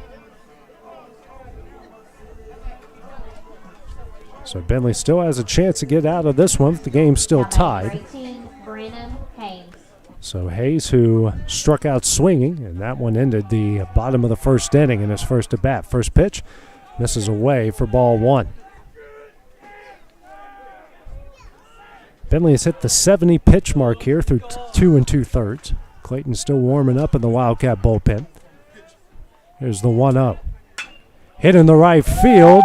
So Bentley still has a chance to get out of this one if the game's still tied. 18, Branham Hayes. So Hayes, who struck out swinging, and that one ended the bottom of the first inning in his first at-bat. First pitch misses away for ball one. Bentley has hit the 70 pitch mark here through 2 2/3. Clayton still warming up in the Wildcat bullpen. Here's the 1-0. Hit in the right field,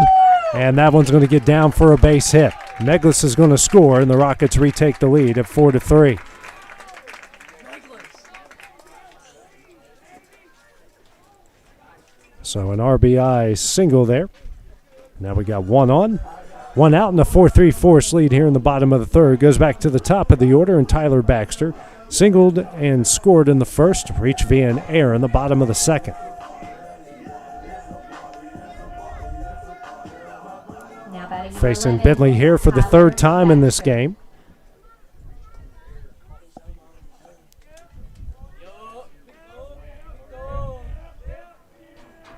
and that one's going to get down for a base hit. Meglis is going to score, and the Rockets retake the lead at 4-3. So an RBI single there. Now we got one on, one out, and a 4-3 Forrest lead here in the bottom of the third. Goes back to the top of the order, and Tyler Baxter singled and scored in the first, reached via an error in the bottom of the second. Facing Bentley here for the third time in this game.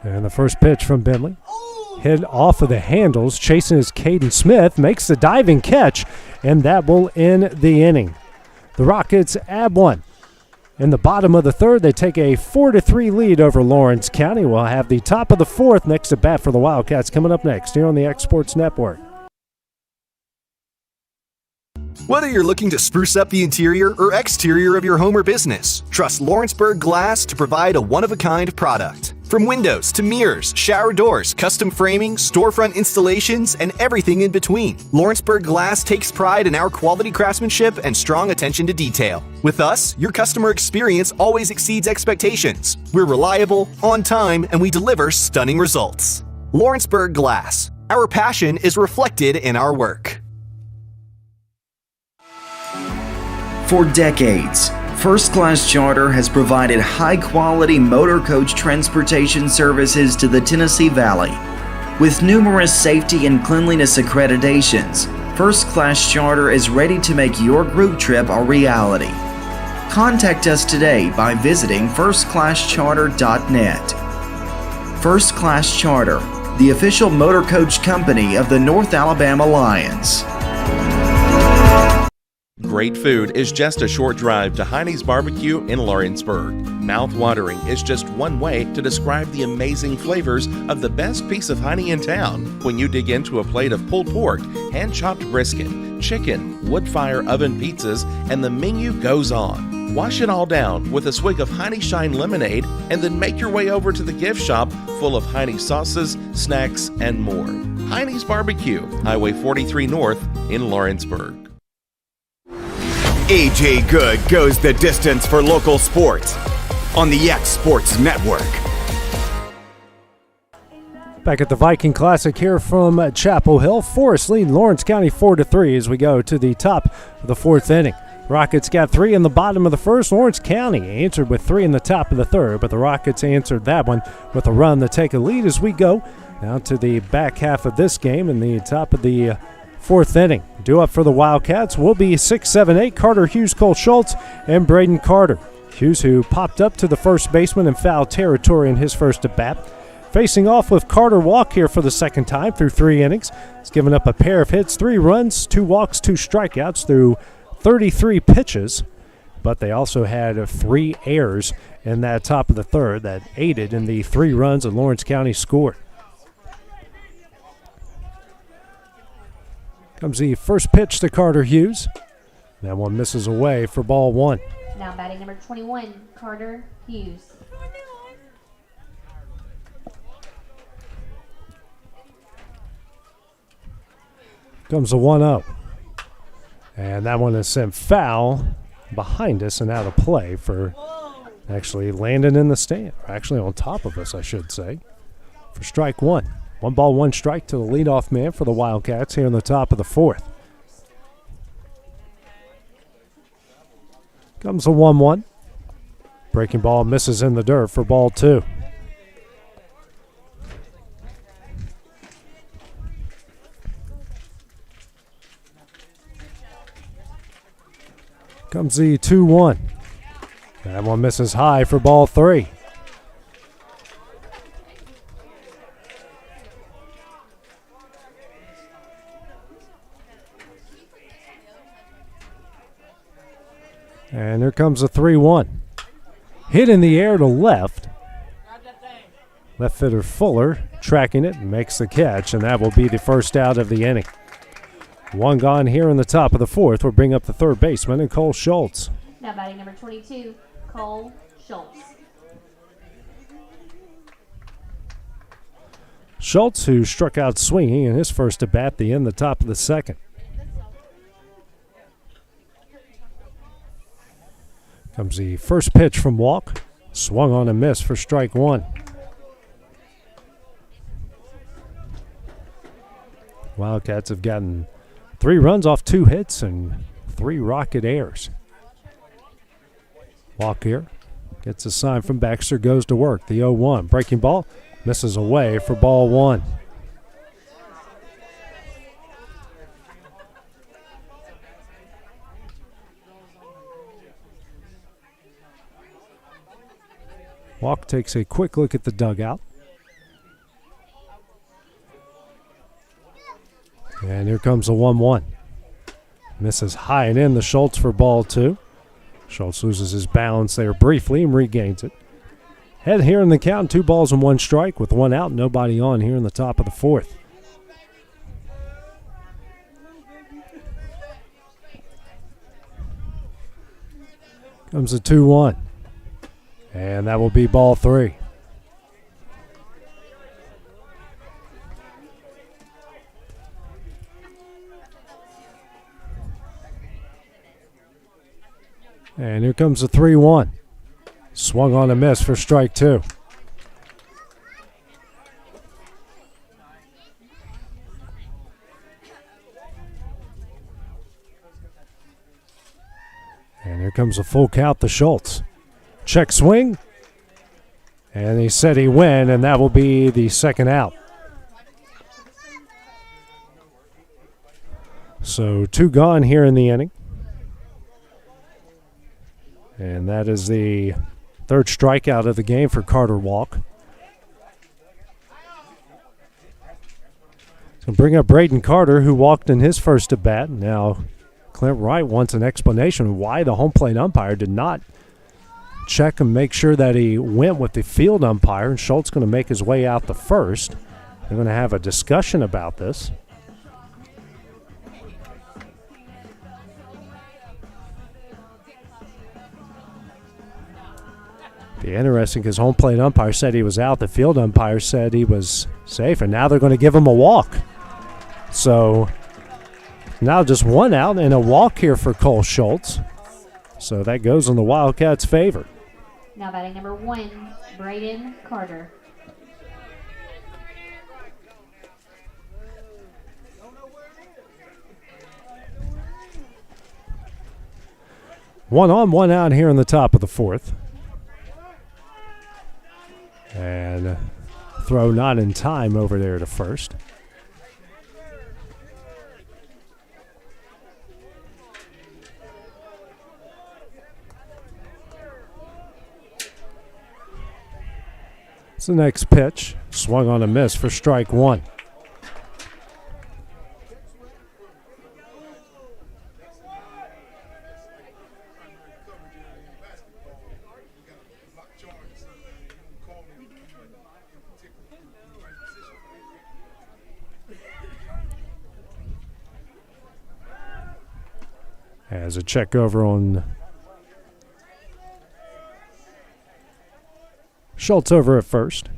And the first pitch from Bentley. Hit off of the handles. Chasing is Caden Smith. Makes the diving catch, and that will end the inning. The Rockets add one. In the bottom of the third, they take a 4-3 lead over Lawrence County. We'll have the top of the fourth next at bat for the Wildcats coming up next here on the X Sports Network. Whether you're looking to spruce up the interior or exterior of your home or business, trust Lawrenceburg Glass to provide a one-of-a-kind product. From windows to mirrors, shower doors, custom framing, storefront installations, and everything in between, Lawrenceburg Glass takes pride in our quality craftsmanship and strong attention to detail. With us, your customer experience always exceeds expectations. We're reliable, on time, and we deliver stunning results. Lawrenceburg Glass. Our passion is reflected in our work. For decades, First Class Charter has provided high-quality motor coach transportation services to the Tennessee Valley. With numerous safety and cleanliness accreditations, First Class Charter is ready to make your group trip a reality. Contact us today by visiting firstclasscharter.net. First Class Charter, the official motor coach company of the North Alabama Lions. Great food is just a short drive to Heine's Barbecue in Lawrenceburg. Mouth-watering is just one way to describe the amazing flavors of the best piece of Heine in town when you dig into a plate of pulled pork, hand-chopped brisket, chicken, wood-fire oven pizzas, and the menu goes on. Wash it all down with a swig of Heine Shine lemonade and then make your way over to the gift shop full of Heine sauces, snacks, and more. Heine's Barbecue, Highway 43 North in Lawrenceburg. AJ Good goes the distance for local sports on the X Sports Network. Back at the Viking Classic here from Chapel Hill. Forrest lead Lawrence County 4-3 as we go to the top of the fourth inning. Rockets got 3 in the bottom of the first. Lawrence County answered with 3 in the top of the third, but the Rockets answered that one with a run to take a lead as we go now to the back half of this game in the top of the fourth inning. Due up for the Wildcats will be 6, 7, 8, Carter Hughes, Cole Schultz, and Braden Carter. Hughes, who popped up to the first baseman in foul territory in his first at-bat. Facing off with Carter Walk here for the second time through 3 innings. He's given up a pair of hits, 3 runs, 2 walks, 2 strikeouts through 33 pitches. But they also had 3 errors in that top of the third that aided in the 3 runs that Lawrence County scored. Comes the first pitch to Carter Hughes. That one misses away for ball 1. Now batting number 21, Carter Hughes. Comes the 1-0. And that one is sent foul behind us and out of play for actually landing in the stand. Or actually on top of us, I should say, for strike 1. 1 ball, 1 strike to the leadoff man for the Wildcats here in the top of the fourth. Comes the 1-1. Breaking ball misses in the dirt for ball 2. Comes the 2-1. That one misses high for ball 3. And here comes a 3-1. Hit in the air to left. Left fielder Fuller tracking it and makes the catch, and that will be the first out of the inning. One gone here in the top of the fourth. We'll bring up the third baseman and Cole Schultz. Now batting number 22, Cole Schultz. Schultz, who struck out swinging in his first at bat, the end the top of the second. Comes the first pitch from Walk. Swung on and missed for strike one. Wildcats have gotten 3 runs off 2 hits and 3 rocket airs. Walk here. Gets a sign from Baxter, goes to work. The 0-1. Breaking ball. Misses away for ball 1. Walk takes a quick look at the dugout. And here comes a 1-1. Misses high and in the Schultz for ball 2. Schultz loses his balance there briefly and regains it. Head here in the count, 2 balls and 1 strike with 1 out, nobody on here in the top of the fourth. Comes a 2-1. And that will be ball 3. And here comes a 3-1. Swung on a miss for strike 2. And here comes a full count to Schultz. Check swing. And he said he win, and that will be the second out. So 2 gone here in the inning. And that is the 3rd strikeout of the game for Carter Walk. So bring up Braden Carter, who walked in his first at bat. Now Clint Wright wants an explanation why the home plate umpire did not check and make sure that he went with the field umpire. And Schultz going to make his way out the first. They're going to have a discussion about this. Be interesting because home plate umpire said he was out. The field umpire said he was safe, and now they're going to give him a walk. So now just 1 out and a walk here for Cole Schultz. So that goes in the Wildcats' favor. Now batting number 1, Braden Carter. One on, 1 out here in the top of the fourth. And throw not in time over there to first. It's the next pitch. Swung on a miss for strike 1. As a check over on Schultz over at first.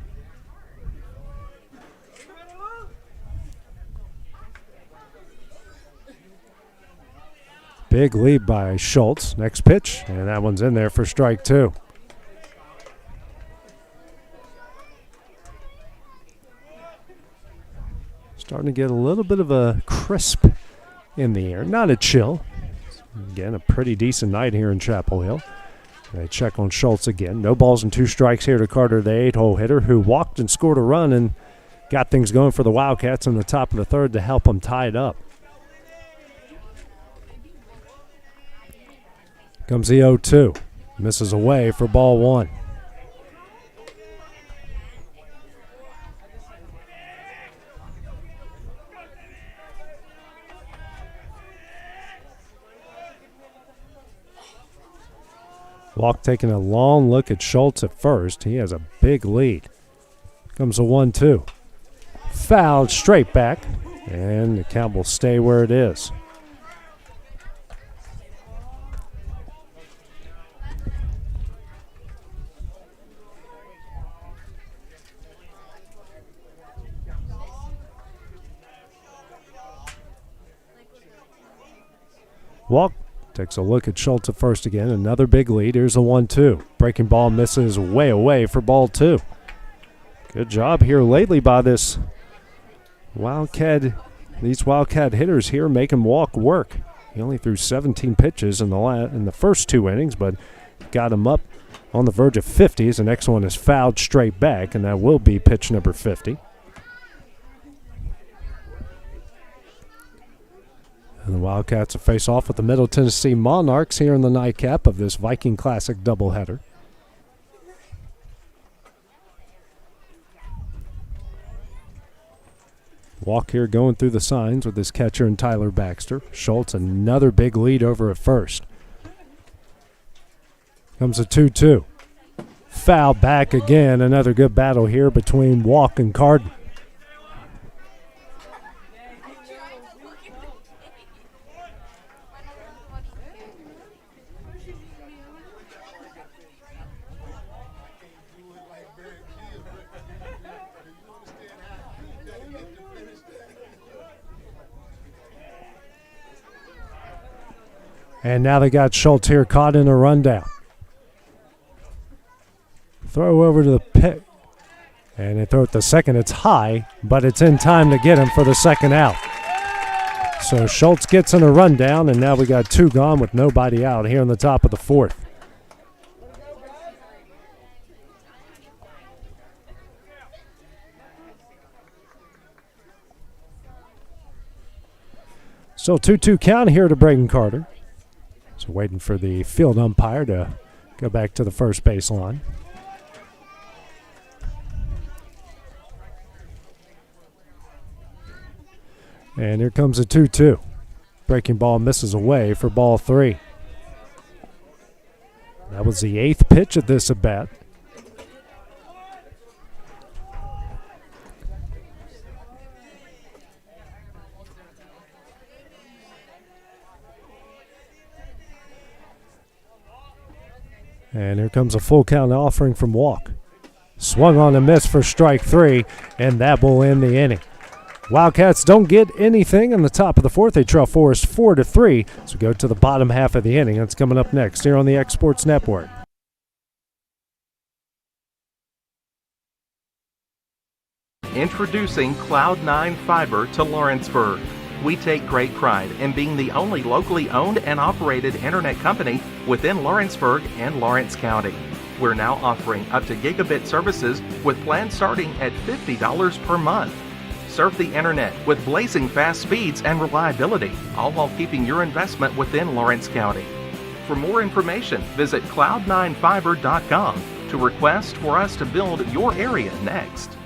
Big lead by Schultz. Next pitch, and that one's in there for strike 2. Starting to get a little bit of a crisp in the air. Not a chill. Again, a pretty decent night here in Chapel Hill. They check on Schultz again. No balls and 2 strikes here to Carter, the 8-hole hitter, who walked and scored a run and got things going for the Wildcats in the top of the third to help them tie it up. Comes the 0-2. Misses away for ball 1. Walk taking a long look at Schultz at first. He has a big lead. Comes a 1-2. Fouled straight back, and the count will stay where it is. Walk takes a look at Schultz at first again. Another big lead. Here's a 1-2. Breaking ball misses way away for ball 2. Good job here lately by this these Wildcat hitters here making Walk work. He only threw 17 pitches in the first 2 innings, but got him up on the verge of 50. The next one is fouled straight back, and that will be pitch number 50. And the Wildcats will face off with the Middle Tennessee Monarchs here in the nightcap of this Viking Classic doubleheader. Walk here going through the signs with his catcher and Tyler Baxter. Schultz another big lead over at first. Comes a 2-2. Foul back again. Another good battle here between Walk and Carden. And now they got Schultz here caught in a rundown. Throw over to the pit. And they throw it the second. It's high, but it's in time to get him for the second out. So Schultz gets in a rundown, and now we got 2 gone with nobody out here in the top of the 4th. So 2-2 count here to Braden Carter. So waiting for the field umpire to go back to the first baseline. And here comes a 2-2. Breaking ball misses away for ball 3. That was the 8th pitch of this at-bat. And here comes a full count offering from Walk. Swung on a miss for strike 3, and that will end the inning. Wildcats don't get anything in the top of the 4th. They trail Forrest 4-3. So go to the bottom half of the inning. That's coming up next here on the X Sports Network. Introducing Cloud9 Fiber to Lawrenceburg. We take great pride in being the only locally owned and operated internet company within Lawrenceburg and Lawrence County. We're now offering up to gigabit services with plans starting at $50 per month. Surf the internet with blazing fast speeds and reliability, all while keeping your investment within Lawrence County. For more information, visit cloud9fiber.com to request for us to build your area next.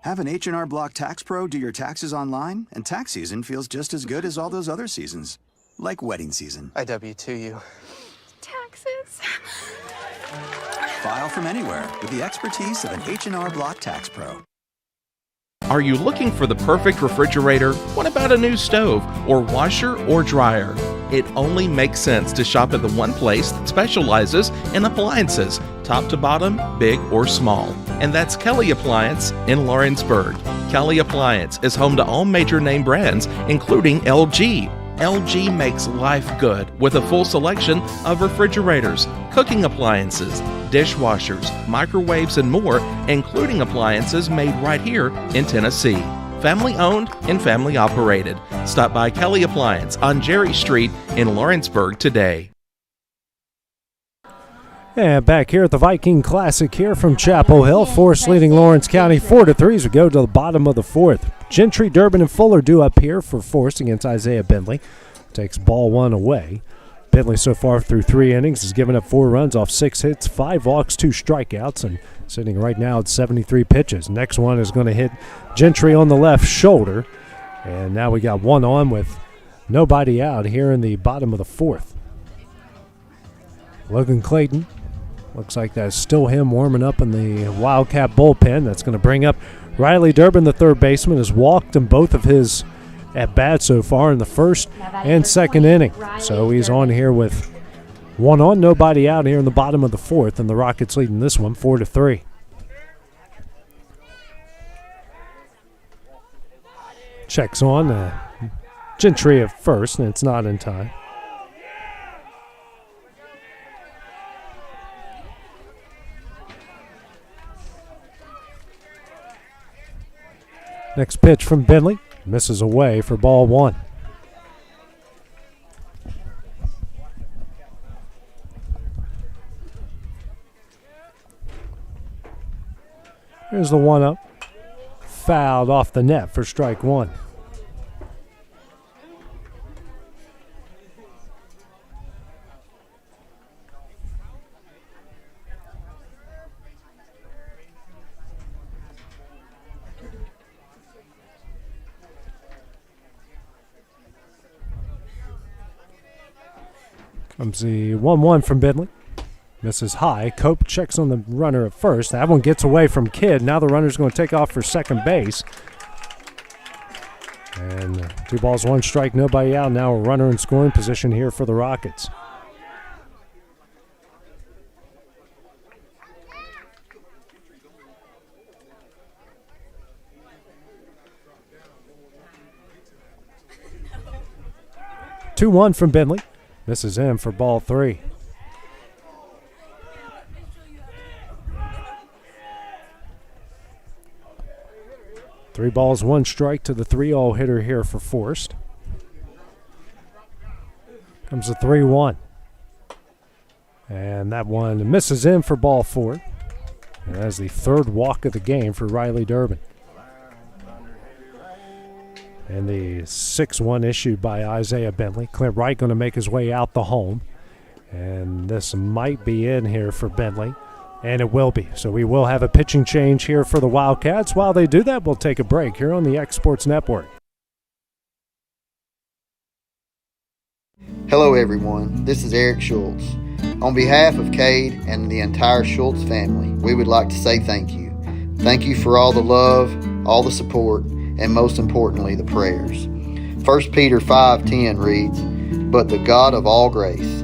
Have an H&R Block Tax Pro do your taxes online, and tax season feels just as good as all those other seasons. Like wedding season. I W-2 you. Taxes. File from anywhere with the expertise of an H&R Block Tax Pro. Are you looking for the perfect refrigerator? What about a new stove or washer or dryer? It only makes sense to shop at the one place that specializes in appliances, top to bottom, big or small. And that's Kelly Appliance in Lawrenceburg. Kelly Appliance is home to all major name brands, including LG. LG makes life good with a full selection of refrigerators, cooking appliances, dishwashers, microwaves, and more, including appliances made right here in Tennessee. Family owned and family operated. Stop by Kelly Appliance on Jerry Street in Lawrenceburg today. And back here at the Viking Classic here from Chapel Hill, Forrest leading Lawrence County 4-3 as we go to the bottom of the 4th. Gentry, Durbin, and Fuller due up here for Forrest against Isaiah Bentley. Takes ball 1 away. Bentley so far through 3 innings has given up 4 runs off 6 hits, 5 walks, 2 strikeouts, and sitting right now at 73 pitches. Next one is going to hit Gentry on the left shoulder. And now we got 1 on with nobody out here in the bottom of the 4th. Logan Clayton. Looks like that's still him warming up in the Wildcat bullpen. That's going to bring up Riley Durbin, the third baseman, has walked in both of his at-bats so far in the first and second inning. So he's on here with one on, nobody out here in the bottom of the fourth, and the Rockets leading this one 4-3. Checks on Gentry at first, and it's not in time. Next pitch from Bentley. Misses away for ball one. Here's the 1-up. Fouled off the net for strike one. Comes the 1-1 from Bentley. Misses high. Cope checks on the runner at first. That one gets away from Kidd. Now the runner's going to take off for second base. And 2 balls, 1 strike, nobody out. Now a runner in scoring position here for the Rockets. Two 2-1 from Bentley. Misses in for ball 3. Three balls, 1 strike to the 3-0 hitter here for Forrest. Comes the 3-1. And that one misses in for ball 4. And that's the 3rd walk of the game for Riley Durbin. And the 6-1 issued by Isaiah Bentley. Clint Wright going to make his way out the home. And this might be in here for Bentley. And it will be. So we will have a pitching change here for the Wildcats. While they do that, we'll take a break here on the X Sports Network. Hello everyone, this is Eric Schultz. On behalf of Cade and the entire Schultz family, we would like to say thank you. Thank you for all the love, all the support, and most importantly, the prayers. 1 Peter 5:10 reads, "But the God of all grace,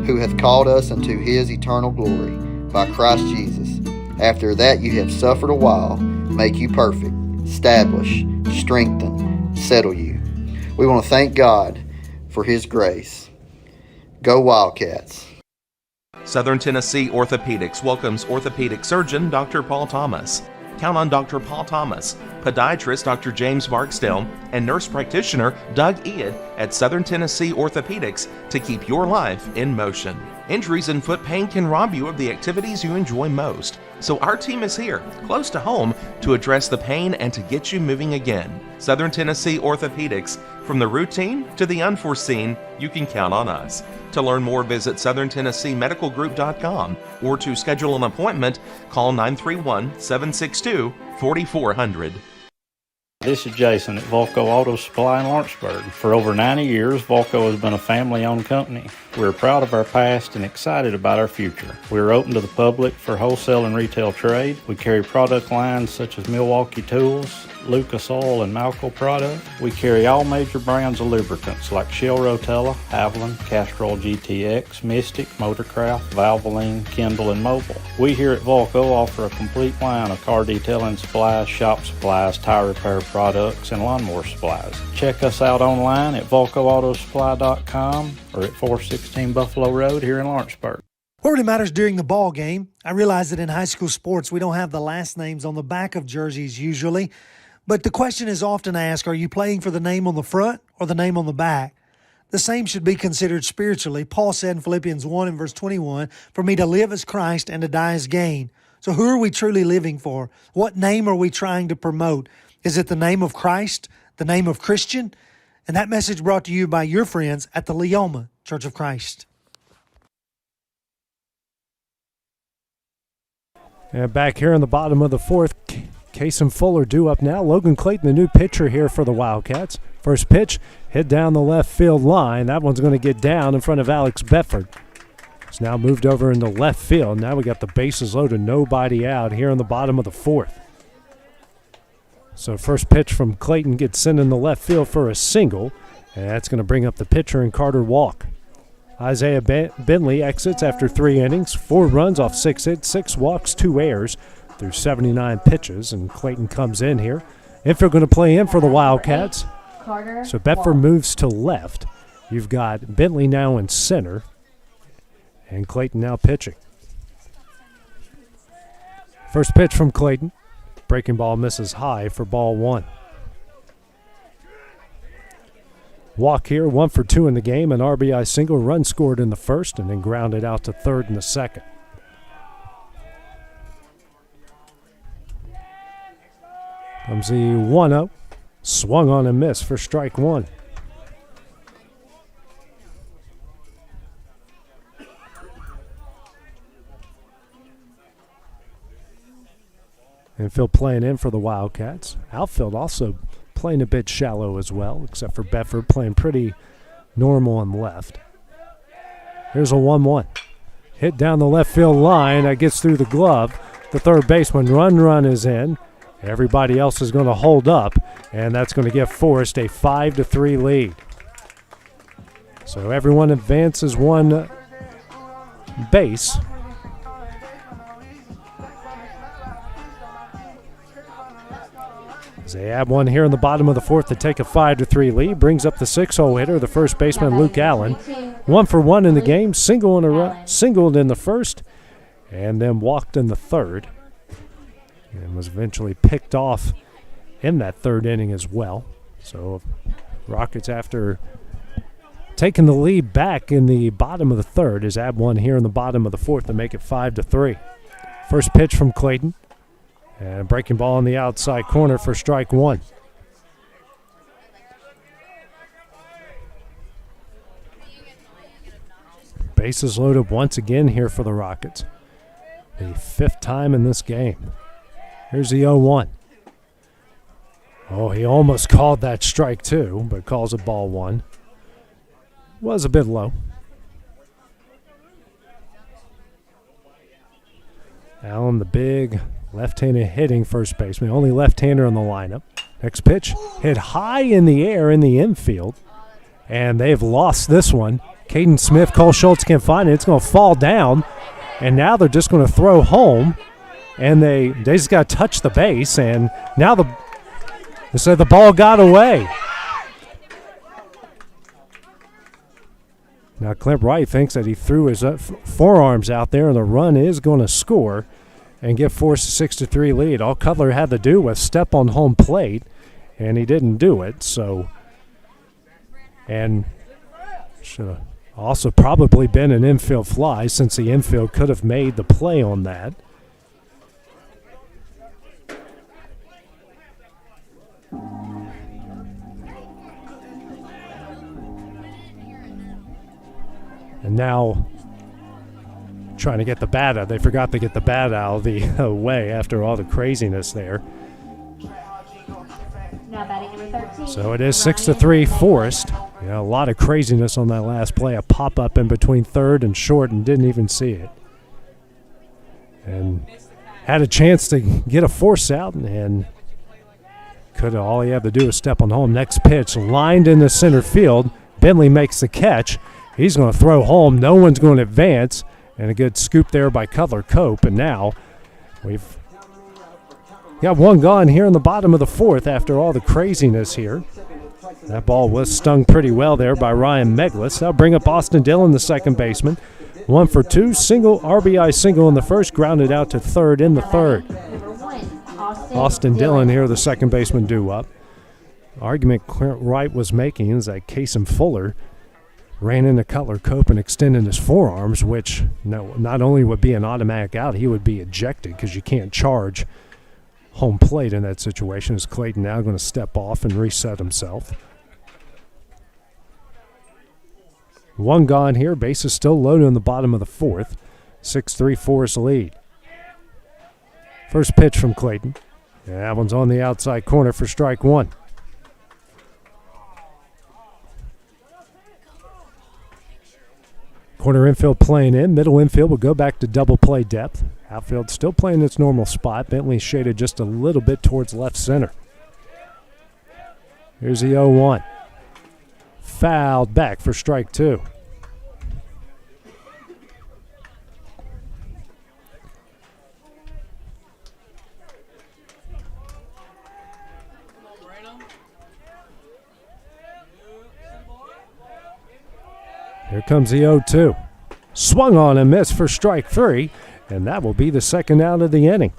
who hath called us unto his eternal glory by Christ Jesus, after that you have suffered a while, make you perfect, establish, strengthen, settle you." We want to thank God for his grace. Go Wildcats. Southern Tennessee Orthopedics welcomes orthopedic surgeon Dr. Paul Thomas. Count on Dr. Paul Thomas, podiatrist Dr. James Barksdale, and nurse practitioner Doug Ead at Southern Tennessee Orthopedics to keep your life in motion. Injuries and foot pain can rob you of the activities you enjoy most. So our team is here, close to home, to address the pain and to get you moving again. Southern Tennessee Orthopedics. From the routine to the unforeseen, you can count on us. To learn more, visit SouthernTennesseeMedicalGroup.com or to schedule an appointment, call 931-762-4400. This is Jason at Volco Auto Supply in Lawrenceburg. For over 90 years, Volco has been a family-owned company. We're proud of our past and excited about our future. We're open to the public for wholesale and retail trade. We carry product lines such as Milwaukee Tools, Lucas Oil, and Malco product. We carry all major brands of lubricants like Shell Rotella, Haviland, Castrol GTX, Mystic, Motorcraft, Valvoline, Kindle, and Mobile. We here at Volco offer a complete line of car detailing supplies, shop supplies, tire repair products, and lawnmower supplies. Check us out online at VolcoAutosupply.com or at 416 Buffalo Road here in Lawrenceburg. What really matters during the ball game, I realize that in high school sports we don't have the last names on the back of jerseys usually, but the question is often asked, are you playing for the name on the front or the name on the back? The same should be considered spiritually. Paul said in Philippians 1 and verse 21, "For me to live is Christ and to die is gain." So who are we truly living for? What name are we trying to promote? Is it the name of Christ, the name of Christian? And that message brought to you by your friends at the Leoma Church of Christ. And back here in the bottom of the fourth, Case and Fuller due up now. Logan Clayton, the new pitcher here for the Wildcats. First pitch, hit down the left field line. That one's going to get down in front of Alex Bedford. It's now moved over into left field. Now we got the bases loaded, nobody out here in the bottom of the fourth. So first pitch from Clayton gets sent in the left field for a single, and that's going to bring up the pitcher in Carter Walk. Isaiah Bentley exits after 3 innings, 4 runs off 6 hits, 6 walks, 2 errors through 79 pitches, and Clayton comes in here. Infield going to play in for the Wildcats. So Bedford moves to left. You've got Bentley now in center, and Clayton now pitching. First pitch from Clayton. Breaking ball misses high for ball 1. Walk here, 1 for 2 in the game, an RBI single, run scored in the first, and then grounded out to third in the second. Comes the 1-0, swung on and missed for strike 1. Infield playing in for the Wildcats. Outfield also playing a bit shallow as well, except for Bedford playing pretty normal on left. Here's a 1-1. Hit down the left field line. That gets through the glove. The third baseman run is in. Everybody else is going to hold up, and that's going to give Forrest a 5-3 lead. So everyone advances 1 base. As they add 1 here in the bottom of the fourth to take a 5-3 lead, brings up the 6-hole hitter, the first baseman Luke Allen. 1 for 1 in the game, singled in the first, and then walked in the third, and was eventually picked off in that third inning as well. So Rockets, after taking the lead back in the bottom of the third, is add 1 here in the bottom of the fourth to make it 5-3. First pitch from Clayton. And breaking ball on the outside corner for strike 1. Bases loaded once again here for the Rockets. The 5th time in this game. Here's the 0-1. Oh, he almost called that strike 2, but calls it ball 1. Was a bit low. Allen, the big left-handed hitting first baseman, only left-hander in the lineup. Next pitch, hit high in the air in the infield, and they've lost this one. Caden Smith, Cole Schultz can't find it. It's going to fall down, and now they're just going to throw home, and they just got to touch the base, and now they said the ball got away. Now Clint Wright thinks that he threw his forearms out there, and the run is going to score and give Forrest a 6-3 lead. All Cutler had to do was step on home plate, and he didn't do it. So, and should have also probably been an infield fly, since the infield could have made the play on that. And now trying to get the bat out. They forgot to get the bat out of the way after all the craziness there. So it is 6-3 Forrest. A lot of craziness on that last play. A pop-up in between third and short and didn't even see it. And had a chance to get a force out, and all he had to do was step on home. Next pitch, lined into center field. Bentley makes the catch. He's going to throw home. No one's going to advance. And a good scoop there by Cutler Cope. And now we've got 1 gone here in the bottom of the fourth after all the craziness here. That ball was stung pretty well there by Ryan Meglis. That'll bring up Austin Dillon, the second baseman. 1 for 2, single, RBI single in the first, grounded out to third in the third. Austin Dillon here, the second baseman, due up. Argument Clint Wright was making is that Casey Fuller ran into Cutler Cope and extended his forearms, which not only would be an automatic out, he would be ejected because you can't charge home plate in that situation. Is Clayton now going to step off and reset himself? 1 gone here. Bases still loaded in the bottom of the fourth. 6-3 Forrest lead. First pitch from Clayton. And that one's on the outside corner for strike 1. Corner infield playing in. Middle infield will go back to double play depth. Outfield still playing its normal spot. Bentley shaded just a little bit towards left center. Here's the 0-1. Fouled back for strike two. Here comes the 0-2. Swung on and missed for strike three, and that will be the second out of the inning.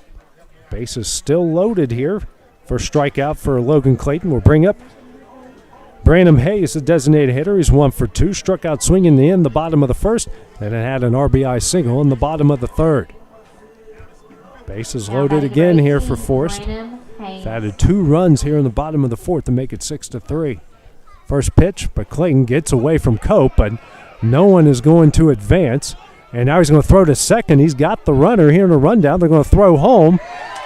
Base is still loaded here for strikeout for Logan Clayton. We'll bring up Brandon Hayes, the designated hitter. He's 1 for 2. Struck out swinging in the bottom of the first, and it had an RBI single in the bottom of the third. Base is loaded again here for Forrest. Added 2 runs here in the bottom of the fourth to make it 6-3. First pitch, but Clayton gets away from Cope, but no one is going to advance. And now he's going to throw to second. He's got the runner here in the rundown. They're going to throw home.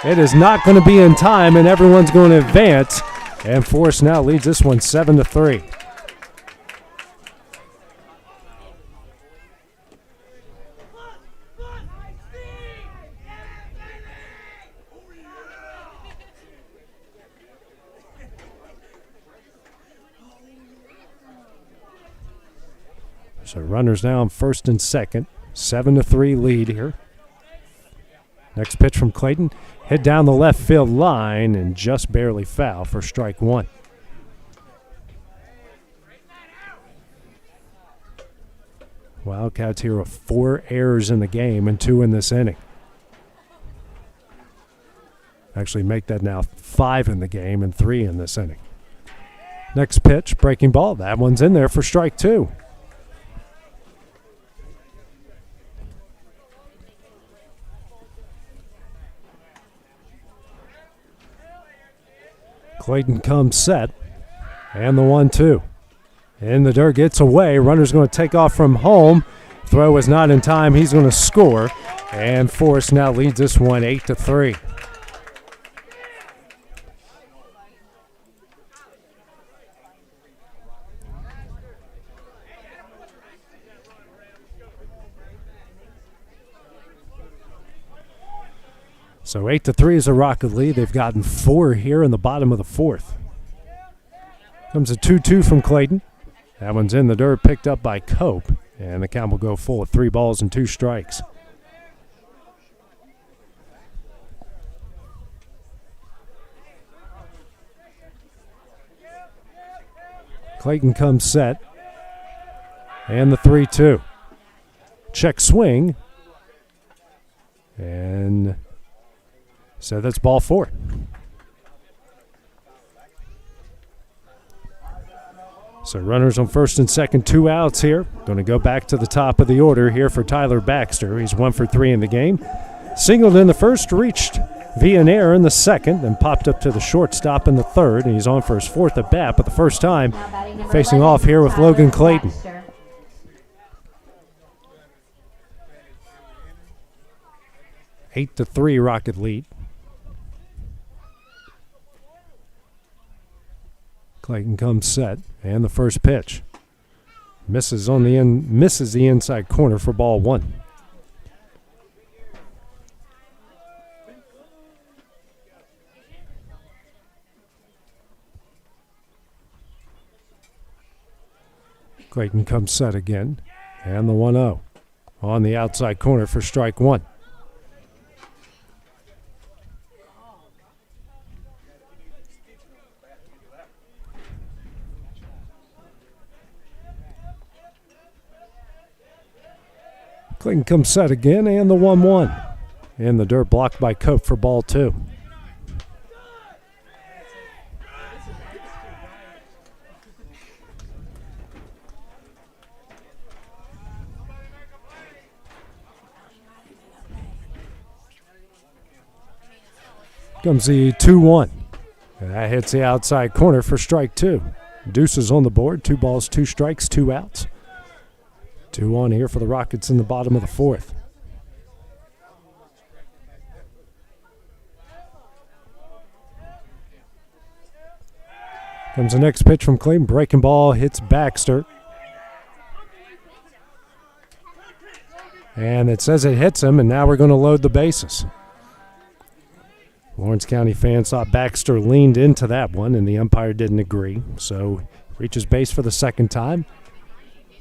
It is not going to be in time, and everyone's going to advance. And Forrest now leads this one 7-3. So runners now on first and second. 7-3 lead here. Next pitch from Clayton. Hit down the left field line and just barely foul for strike one. Wildcats here with 4 errors in the game and 2 in this inning. Actually make that now 5 in the game and 3 in this inning. Next pitch, breaking ball. That one's in there for strike two. Clayton comes set, and the 1-2. In the dirt, gets away. Runner's going to take off from home. Throw is not in time. He's going to score, and Forrest now leads this one 8-3. So 8-3 is a Rocket lead. They've gotten 4 here in the bottom of the fourth. Comes a 2-2 from Clayton. That one's in the dirt, picked up by Cope, and the count will go full at 3 balls and 2 strikes. Clayton comes set, and the 3-2. Check swing, and so that's ball 4. So runners on first and second, 2 outs here. Going to go back to the top of the order here for Tyler Baxter. He's 1 for 3 in the game. Singled in the first, reached via an error in the second, then popped up to the shortstop in the third, and he's on for his 4th at bat, but the first time facing off here with Logan Clayton. Eight to 3 Rocket lead. Clayton comes set, and the first pitch misses the inside corner for ball 1. Clayton comes set again, and the 1-0 on the outside corner for strike 1. Clayton comes set again, and the 1-1. In the dirt, blocked by Cope for ball 2. Comes the 2-1. And that hits the outside corner for strike 2. Deuces on the board, 2 balls, 2 strikes, 2 outs. 2 on here for the Rockets in the bottom of the fourth. Comes the next pitch from Clayton. Breaking ball hits Baxter. And it says it hits him, and now we're going to load the bases. Lawrence County fans thought Baxter leaned into that one, and the umpire didn't agree. So reaches base for the second time.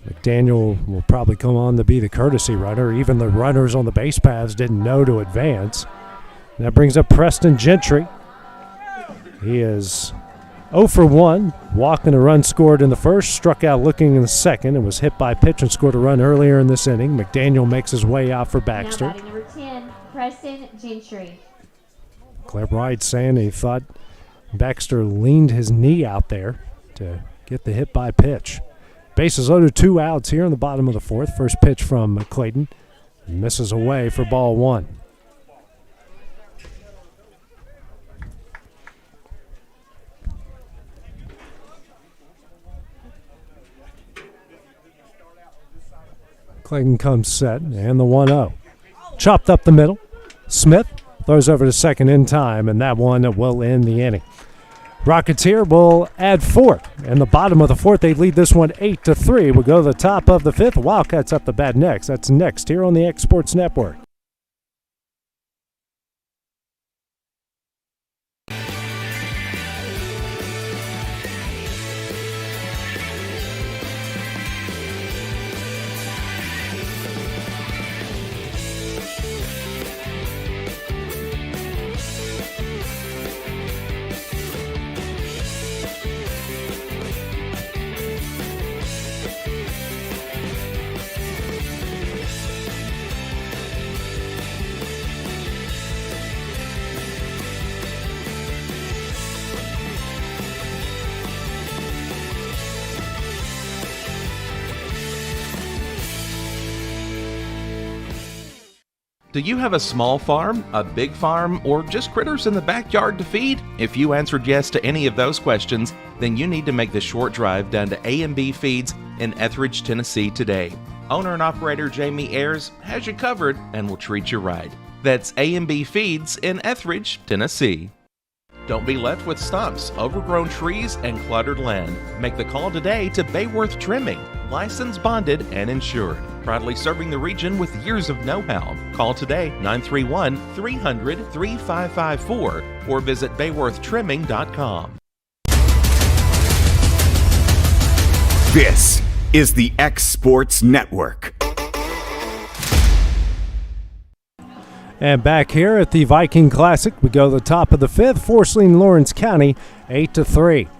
McDaniel will probably come on to be the courtesy runner. Even the runners on the base paths didn't know to advance. And that brings up Preston Gentry. He is 0 for 1, walking a run scored in the first, struck out looking in the second, and was hit by a pitch and scored a run earlier in this inning. McDaniel makes his way out for Baxter. Now batting number 10, Preston Gentry. Claire Wright saying he thought Baxter leaned his knee out there to get the hit by pitch. Bases loaded, 2 outs here in the bottom of the fourth. First pitch from Clayton. Misses away for ball 1. Clayton comes set, and the 1-0. Chopped up the middle. Smith throws over to second in time, and that one will end the inning. Rockets here will add 4. In the bottom of the fourth, they lead this one 8-3. We'll go to the top of the fifth. Wildcats up the bat next. That's next here on the X Sports Network. Do you have a small farm, a big farm, or just critters in the backyard to feed? If you answered yes to any of those questions, then you need to make the short drive down to A&B Feeds in Etheridge, Tennessee today. Owner and operator Jamie Ayers has you covered and will treat you right. That's A&B Feeds in Etheridge, Tennessee. Don't be left with stumps, overgrown trees, and cluttered land. Make the call today to Bayworth Trimming, licensed, bonded, and insured. Proudly serving the region with years of know-how. Call today 931-300-3554 or visit bayworthtrimming.com. This is the X Sports Network. And back here at the Viking Classic, we go to the top of the fifth. Forrest leading Lawrence County 8-3.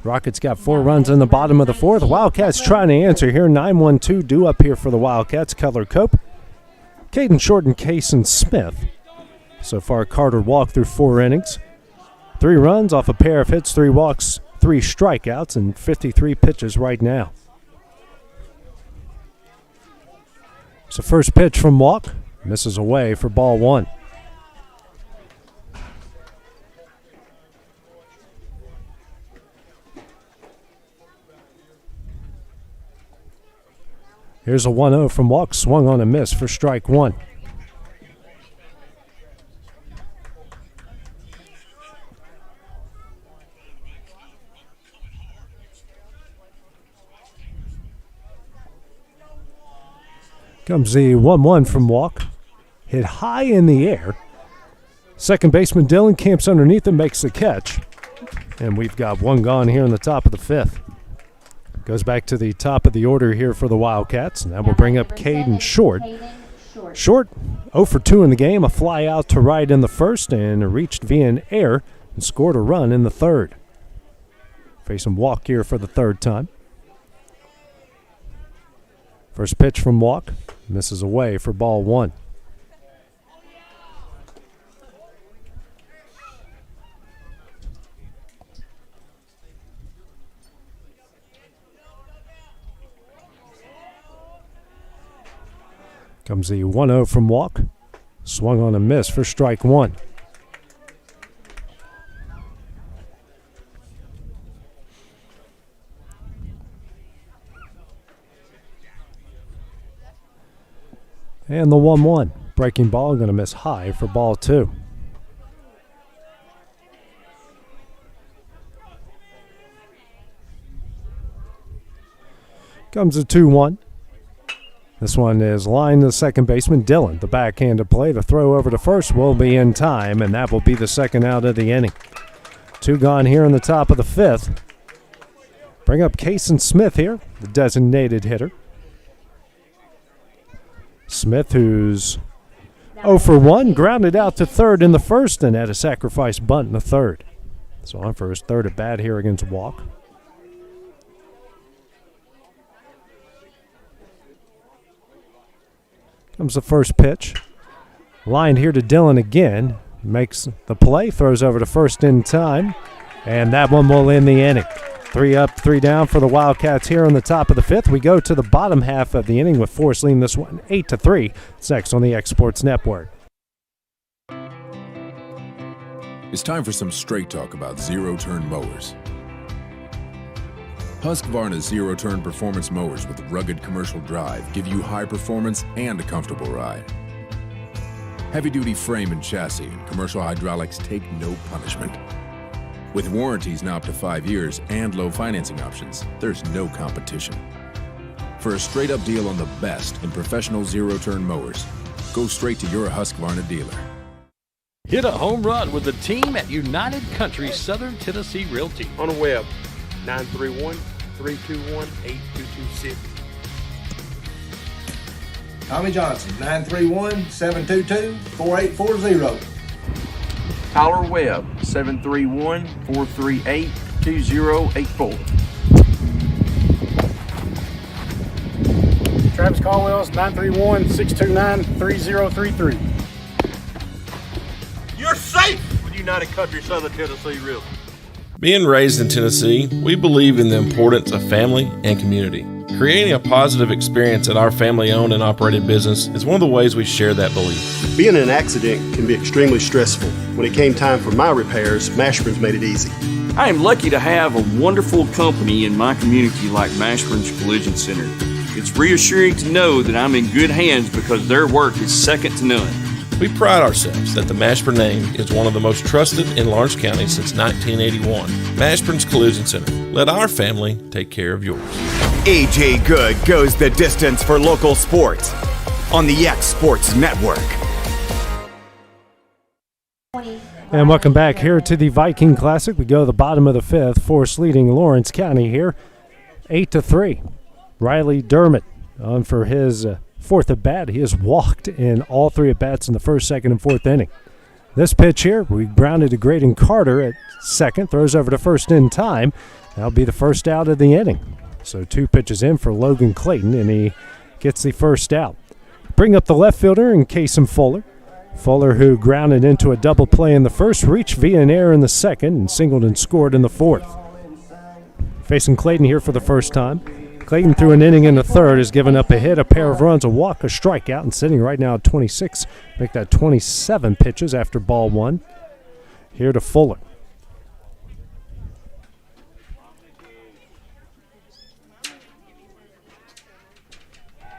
Rockets got 4 runs in the bottom of the fourth. Wildcats trying to answer here. 9-1-2 due up here for the Wildcats. Cutler Cope, Caden Short, and Kason Smith. So far, Carter walked through 4 innings. 3 runs off a pair of hits, 3 walks, 3 strikeouts, and 53 pitches right now. So first pitch from Walk. Misses away for ball 1. Here's a 1-0 from Walk. Swung on a miss for strike 1. Comes the 1-1 from Walk. Hit high in the air. Second baseman Dillon camps underneath and makes the catch. And we've got 1 gone here in the top of the fifth. Goes back to the top of the order here for the Wildcats. And that will bring up Caden Short. Short, 0 for 2 in the game. A fly out to right in the first and reached via an error and scored a run in the third. Facing Walk here for the third time. First pitch from Walk. Misses away for ball 1. Comes the 1-0 from Walk. Swung on a miss for strike 1. And the 1-1. Breaking ball going to miss high for ball 2. Comes the 2-1. This one is lined to the second baseman, Dillon. The backhand to play. The throw over to first will be in time, and that will be the second out of the inning. 2 gone here in the top of the 5th. Bring up Kason Smith here, the designated hitter. Smith, who's 0 for 1, grounded out to third in the first and had a sacrifice bunt in the third. So on for his third at bat here against Walk. Comes the first pitch. Lined here to Dillon again. Makes the play, throws over to first in time, and that one will end the inning. 3 up, 3 down for the Wildcats here on the top of the 5th. We go to the bottom half of the inning with Forrest leading this one 8-3. It's next on the X Sports Network. It's time for some straight talk about zero-turn mowers. Husqvarna's zero-turn performance mowers with rugged commercial drive give you high performance and a comfortable ride. Heavy-duty frame and chassis and commercial hydraulics take no punishment. With warranties now up to 5 years and low financing options, there's no competition. For a straight-up deal on the best in professional zero-turn mowers, go straight to your Husqvarna dealer. Hit a home run with the team at United Country Southern Tennessee Realty. On the web, 931-321-8226. Tommy Johnson, 931-722-4840. Tyler Webb, 731-438-2084. Travis Caldwell's 931-629-3033. You're safe with United Country Southern Tennessee Realty. Being raised in Tennessee, we believe in the importance of family and community. Creating a positive experience at our family-owned and operated business is one of the ways we share that belief. Being in an accident can be extremely stressful. When it came time for my repairs, Mashburn's made it easy. I am lucky to have a wonderful company in my community like Mashburn's Collision Center. It's reassuring to know that I'm in good hands because their work is second to none. We pride ourselves that the Mashburn name is one of the most trusted in Lawrence County since 1981. Mashburn's Collision Center. Let our family take care of yours. AJ Good goes the distance for local sports on the X Sports Network. And welcome back here to the Viking Classic. We go to the bottom of the 5th. Forrest leading Lawrence County here 8-3. Riley Dermott on for his 4th at bat. He has walked in all 3 at bats in the 1st, 2nd, and 4th inning. This pitch here, we grounded to Graydon Carter at 2nd, throws over to first in time. That'll be the first out of the inning. So 2 pitches in for Logan Clayton, and he gets the first out. Bring up the left fielder and Kason Fuller. Fuller, who grounded into a double play in the 1st, reached via an error in the 2nd, and singled and scored in the 4th. Facing Clayton here for the first time. Clayton, through an inning in the 3rd, has given up a hit, a pair of runs, a walk, a strikeout, and sitting right now at 26. Make that 27 pitches after ball 1. Here to Fuller.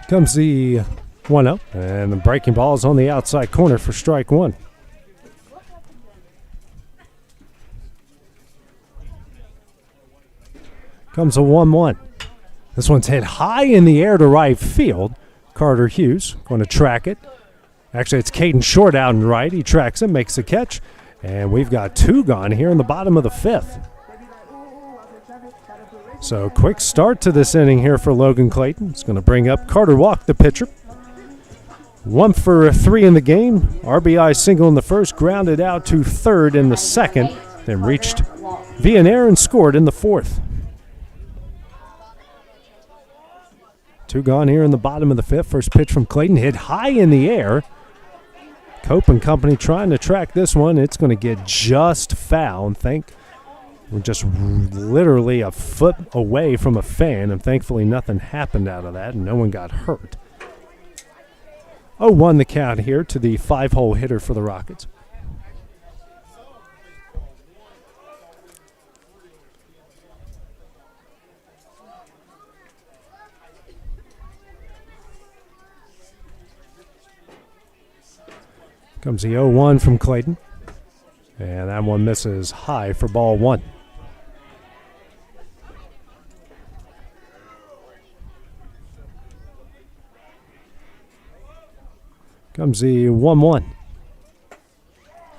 Comes the 1-0, and the breaking ball is on the outside corner for strike 1. Comes a 1-1. This one's hit high in the air to right field. Carter Hughes going to track it. Actually, it's Caden Short out and right. He tracks him, makes the catch, and we've got 2 gone here in the bottom of the 5th. So quick start to this inning here for Logan Clayton. It's going to bring up Carter Walk, the pitcher. 1 for 3 in the game. RBI single in the 1st, grounded out to 3rd in the 2nd, then reached via an error and scored in the 4th. 2 gone here in the bottom of the 5th. First pitch from Clayton hit high in the air. Cope and company trying to track this one. It's going to get just foul. We're just literally a foot away from a fan, and thankfully nothing happened out of that, and no one got hurt. 0-1 the count here to the 5-hole hitter for the Rockets. Comes the 0-1 from Clayton, and that one misses high for ball 1. Comes the 1-1.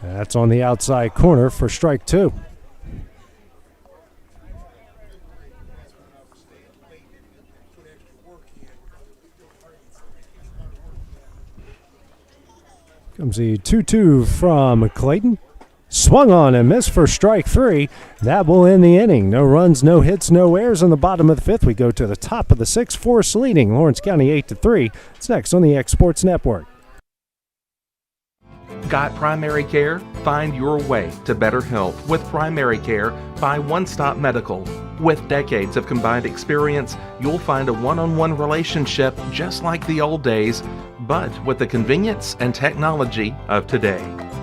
That's on the outside corner for strike 2. Comes the 2-2 from Clayton. Swung on and missed for strike 3. That will end the inning. No runs, no hits, no errors in the bottom of the 5th. We go to the top of the 6th. Forrest leading Lawrence County 8-3. It's next on the X Sports Network. Got primary care? Find your way to better health with primary care by One Stop Medical. With decades of combined experience, you'll find a one-on-one relationship just like the old days, but with the convenience and technology of today.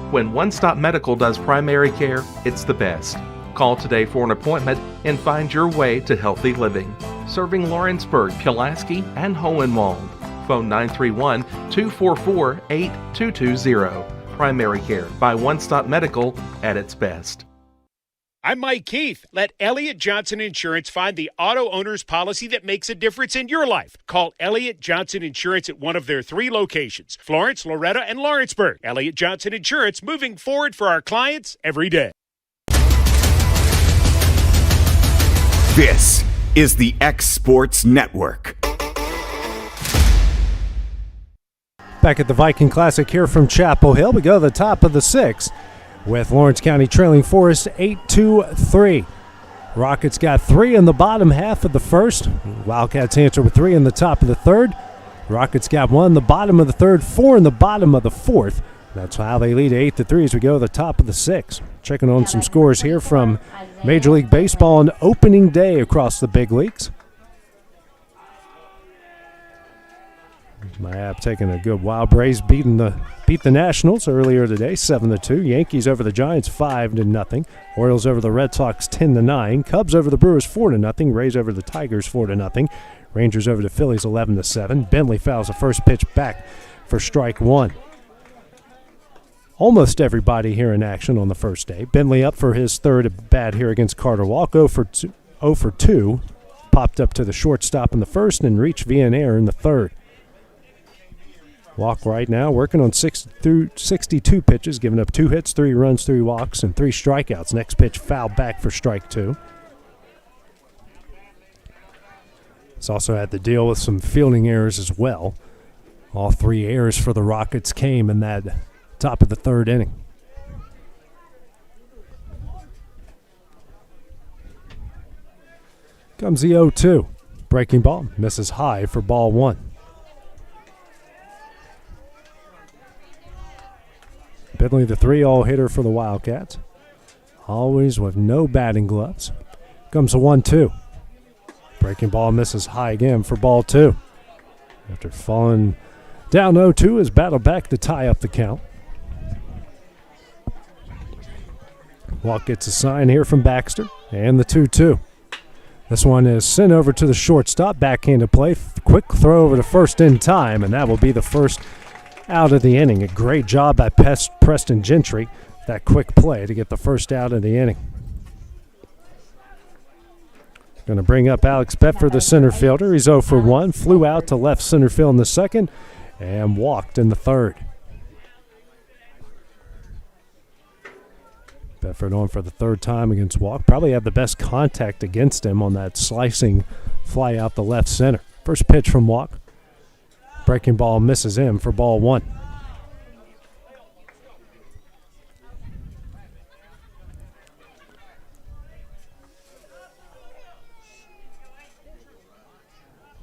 When One Stop Medical does primary care, it's the best. Call today for an appointment and find your way to healthy living. Serving Lawrenceburg, Pulaski, and Hohenwald. Phone 931-244-8220. Primary care by One Stop Medical at its best. I'm Mike Keith. Let Elliott Johnson Insurance find the auto owner's policy that makes a difference in your life. Call Elliott Johnson Insurance at one of their 3 locations, Florence, Loretto, and Lawrenceburg. Elliott Johnson Insurance, moving forward for our clients every day. This is the X Sports Network. Back at the Viking Classic here from Chapel Hill, we go to the top of the 6th with Lawrence County trailing Forrest 8-3. Rockets got 3 in the bottom half of the 1st. Wildcats answer with 3 in the top of the 3rd. Rockets got 1 in the bottom of the 3rd, 4 in the bottom of the 4th. That's how they lead 8-3 as we go to the top of the 6th. Checking on some scores here from Major League Baseball on opening day across the big leagues. My app taking a good while. Braves beat the Nationals earlier today, 7-2. Yankees over the Giants, 5-0. Orioles over the Red Sox, 10-9. Cubs over the Brewers, 4-0. Rays over the Tigers, 4-0. Rangers over the Phillies, 11-7. Bentley fouls the first pitch back for strike 1. Almost everybody here in action on the first day. Bentley up for his 3rd at bat here against Carter Walk, 0 for 2. Popped up to the shortstop in the 1st and reached via an error in the 3rd. Walk right now working on 62 pitches, giving up 2 hits, 3 runs, 3 walks, and 3 strikeouts. Next pitch fouled back for strike 2. He's also had to deal with some fielding errors as well. All 3 errors for the Rockets came in that top of the 3rd inning. Comes the 0-2. Breaking ball, misses high for ball 1. Bentley, the 3-all hitter for the Wildcats. Always with no batting gloves. Comes a 1-2. Breaking ball misses high again for ball 2. After falling down 0-2, has battled back to tie up the count. Walk gets a sign here from Baxter. And the 2-2. This one is sent over to the shortstop. Backhanded play. Quick throw over to first in time, and that will be the first out of the inning. A great job by Preston Gentry. That quick play to get the first out of the inning. Going to bring up Alex Bedford, the center fielder. He's 0 for 1. Flew out to left center field in the 2nd and walked in the 3rd. Bedford on for the 3rd time against Walk. Probably had the best contact against him on that slicing fly out the left center. First pitch from Walk. Breaking ball misses him for ball 1.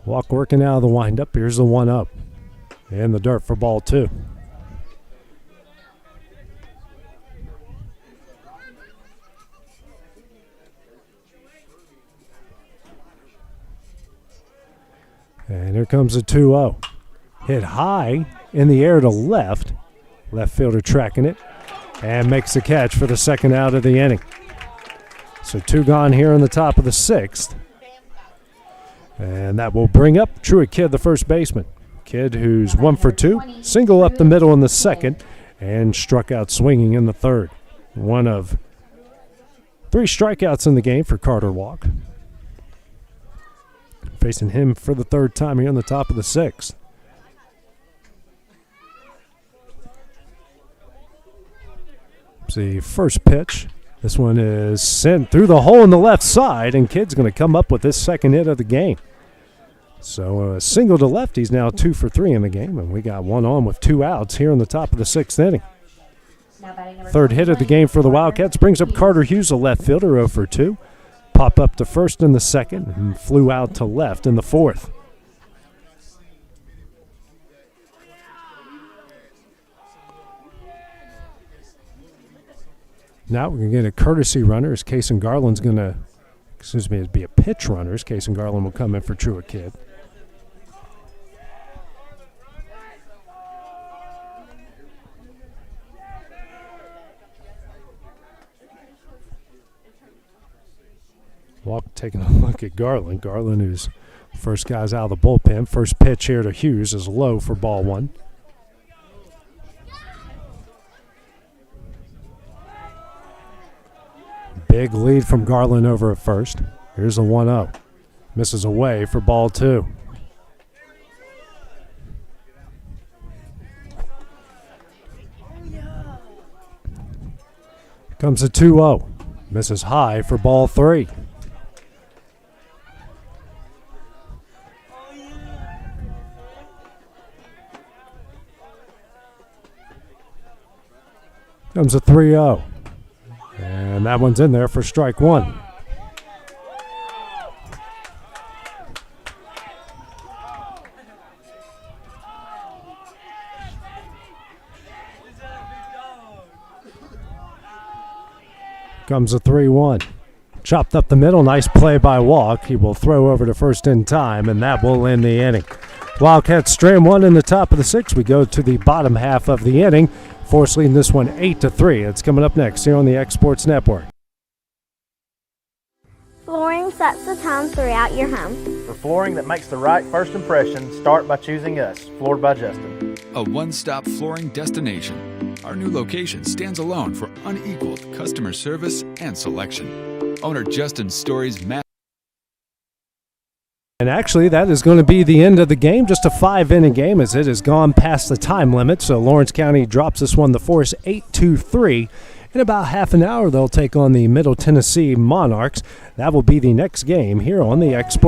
Walk working out of the windup. Here's the 1-0. In the dirt for ball 2. And here comes a 2-0. Hit high in the air to left. Left fielder tracking it and makes the catch for the 2nd out of the inning. So 2 gone here in the top of the 6th. And that will bring up Truett Kidd, the first baseman. Kidd, who's 1 for 2, single up the middle in the 2nd, and struck out swinging in the 3rd. One of 3 strikeouts in the game for Carter Walk. Facing him for the 3rd time here on the top of the 6th. the first pitch. This one is sent through the hole in the left side, and Kidd's going to come up with this second hit of the game. So a single to left. He's now 2 for 3 in the game, and we got one on with 2 outs here in the top of the 6th inning. Third hit of the game for the Wildcats brings up Carter Hughes, a left fielder, 0 for 2. Pop up to first in the second and flew out to left in the 4th. Now we're going to get a courtesy runner as Kason Garland's going to, it'd be a pitch runner as Kason Garland will come in for Truett Kidd. Taking a look at Garland. Garland, who's first guy's out of the bullpen. First pitch here to Hughes is low for ball 1. Big lead from Garland over at first. Here's a 1-0. Misses away for ball 2. Comes a 2-0. Misses high for ball 3. Comes a 3-0. And that one's in there for strike 1. Comes a 3-1. Chopped up the middle. Nice play by Walk. He will throw over to first in time, and that will end the inning. Wildcats strand 1 in the top of the 6th. We go to the bottom half of the inning. Forrest leading this one 8-3. It's coming up next here on the X Sports Network. Flooring sets the tone throughout your home. For flooring that makes the right first impression, start by choosing us, Floored by Justin. A one-stop flooring destination. Our new location stands alone for unequaled customer service and selection. Owner Justin Story's And actually, that is going to be the end of the game. Just a 5-inning game as it has gone past the time limit. So Lawrence County drops this one to Forrest 8-3. In about half an hour, they'll take on the Middle Tennessee Monarchs. That will be the next game here on the X Sports.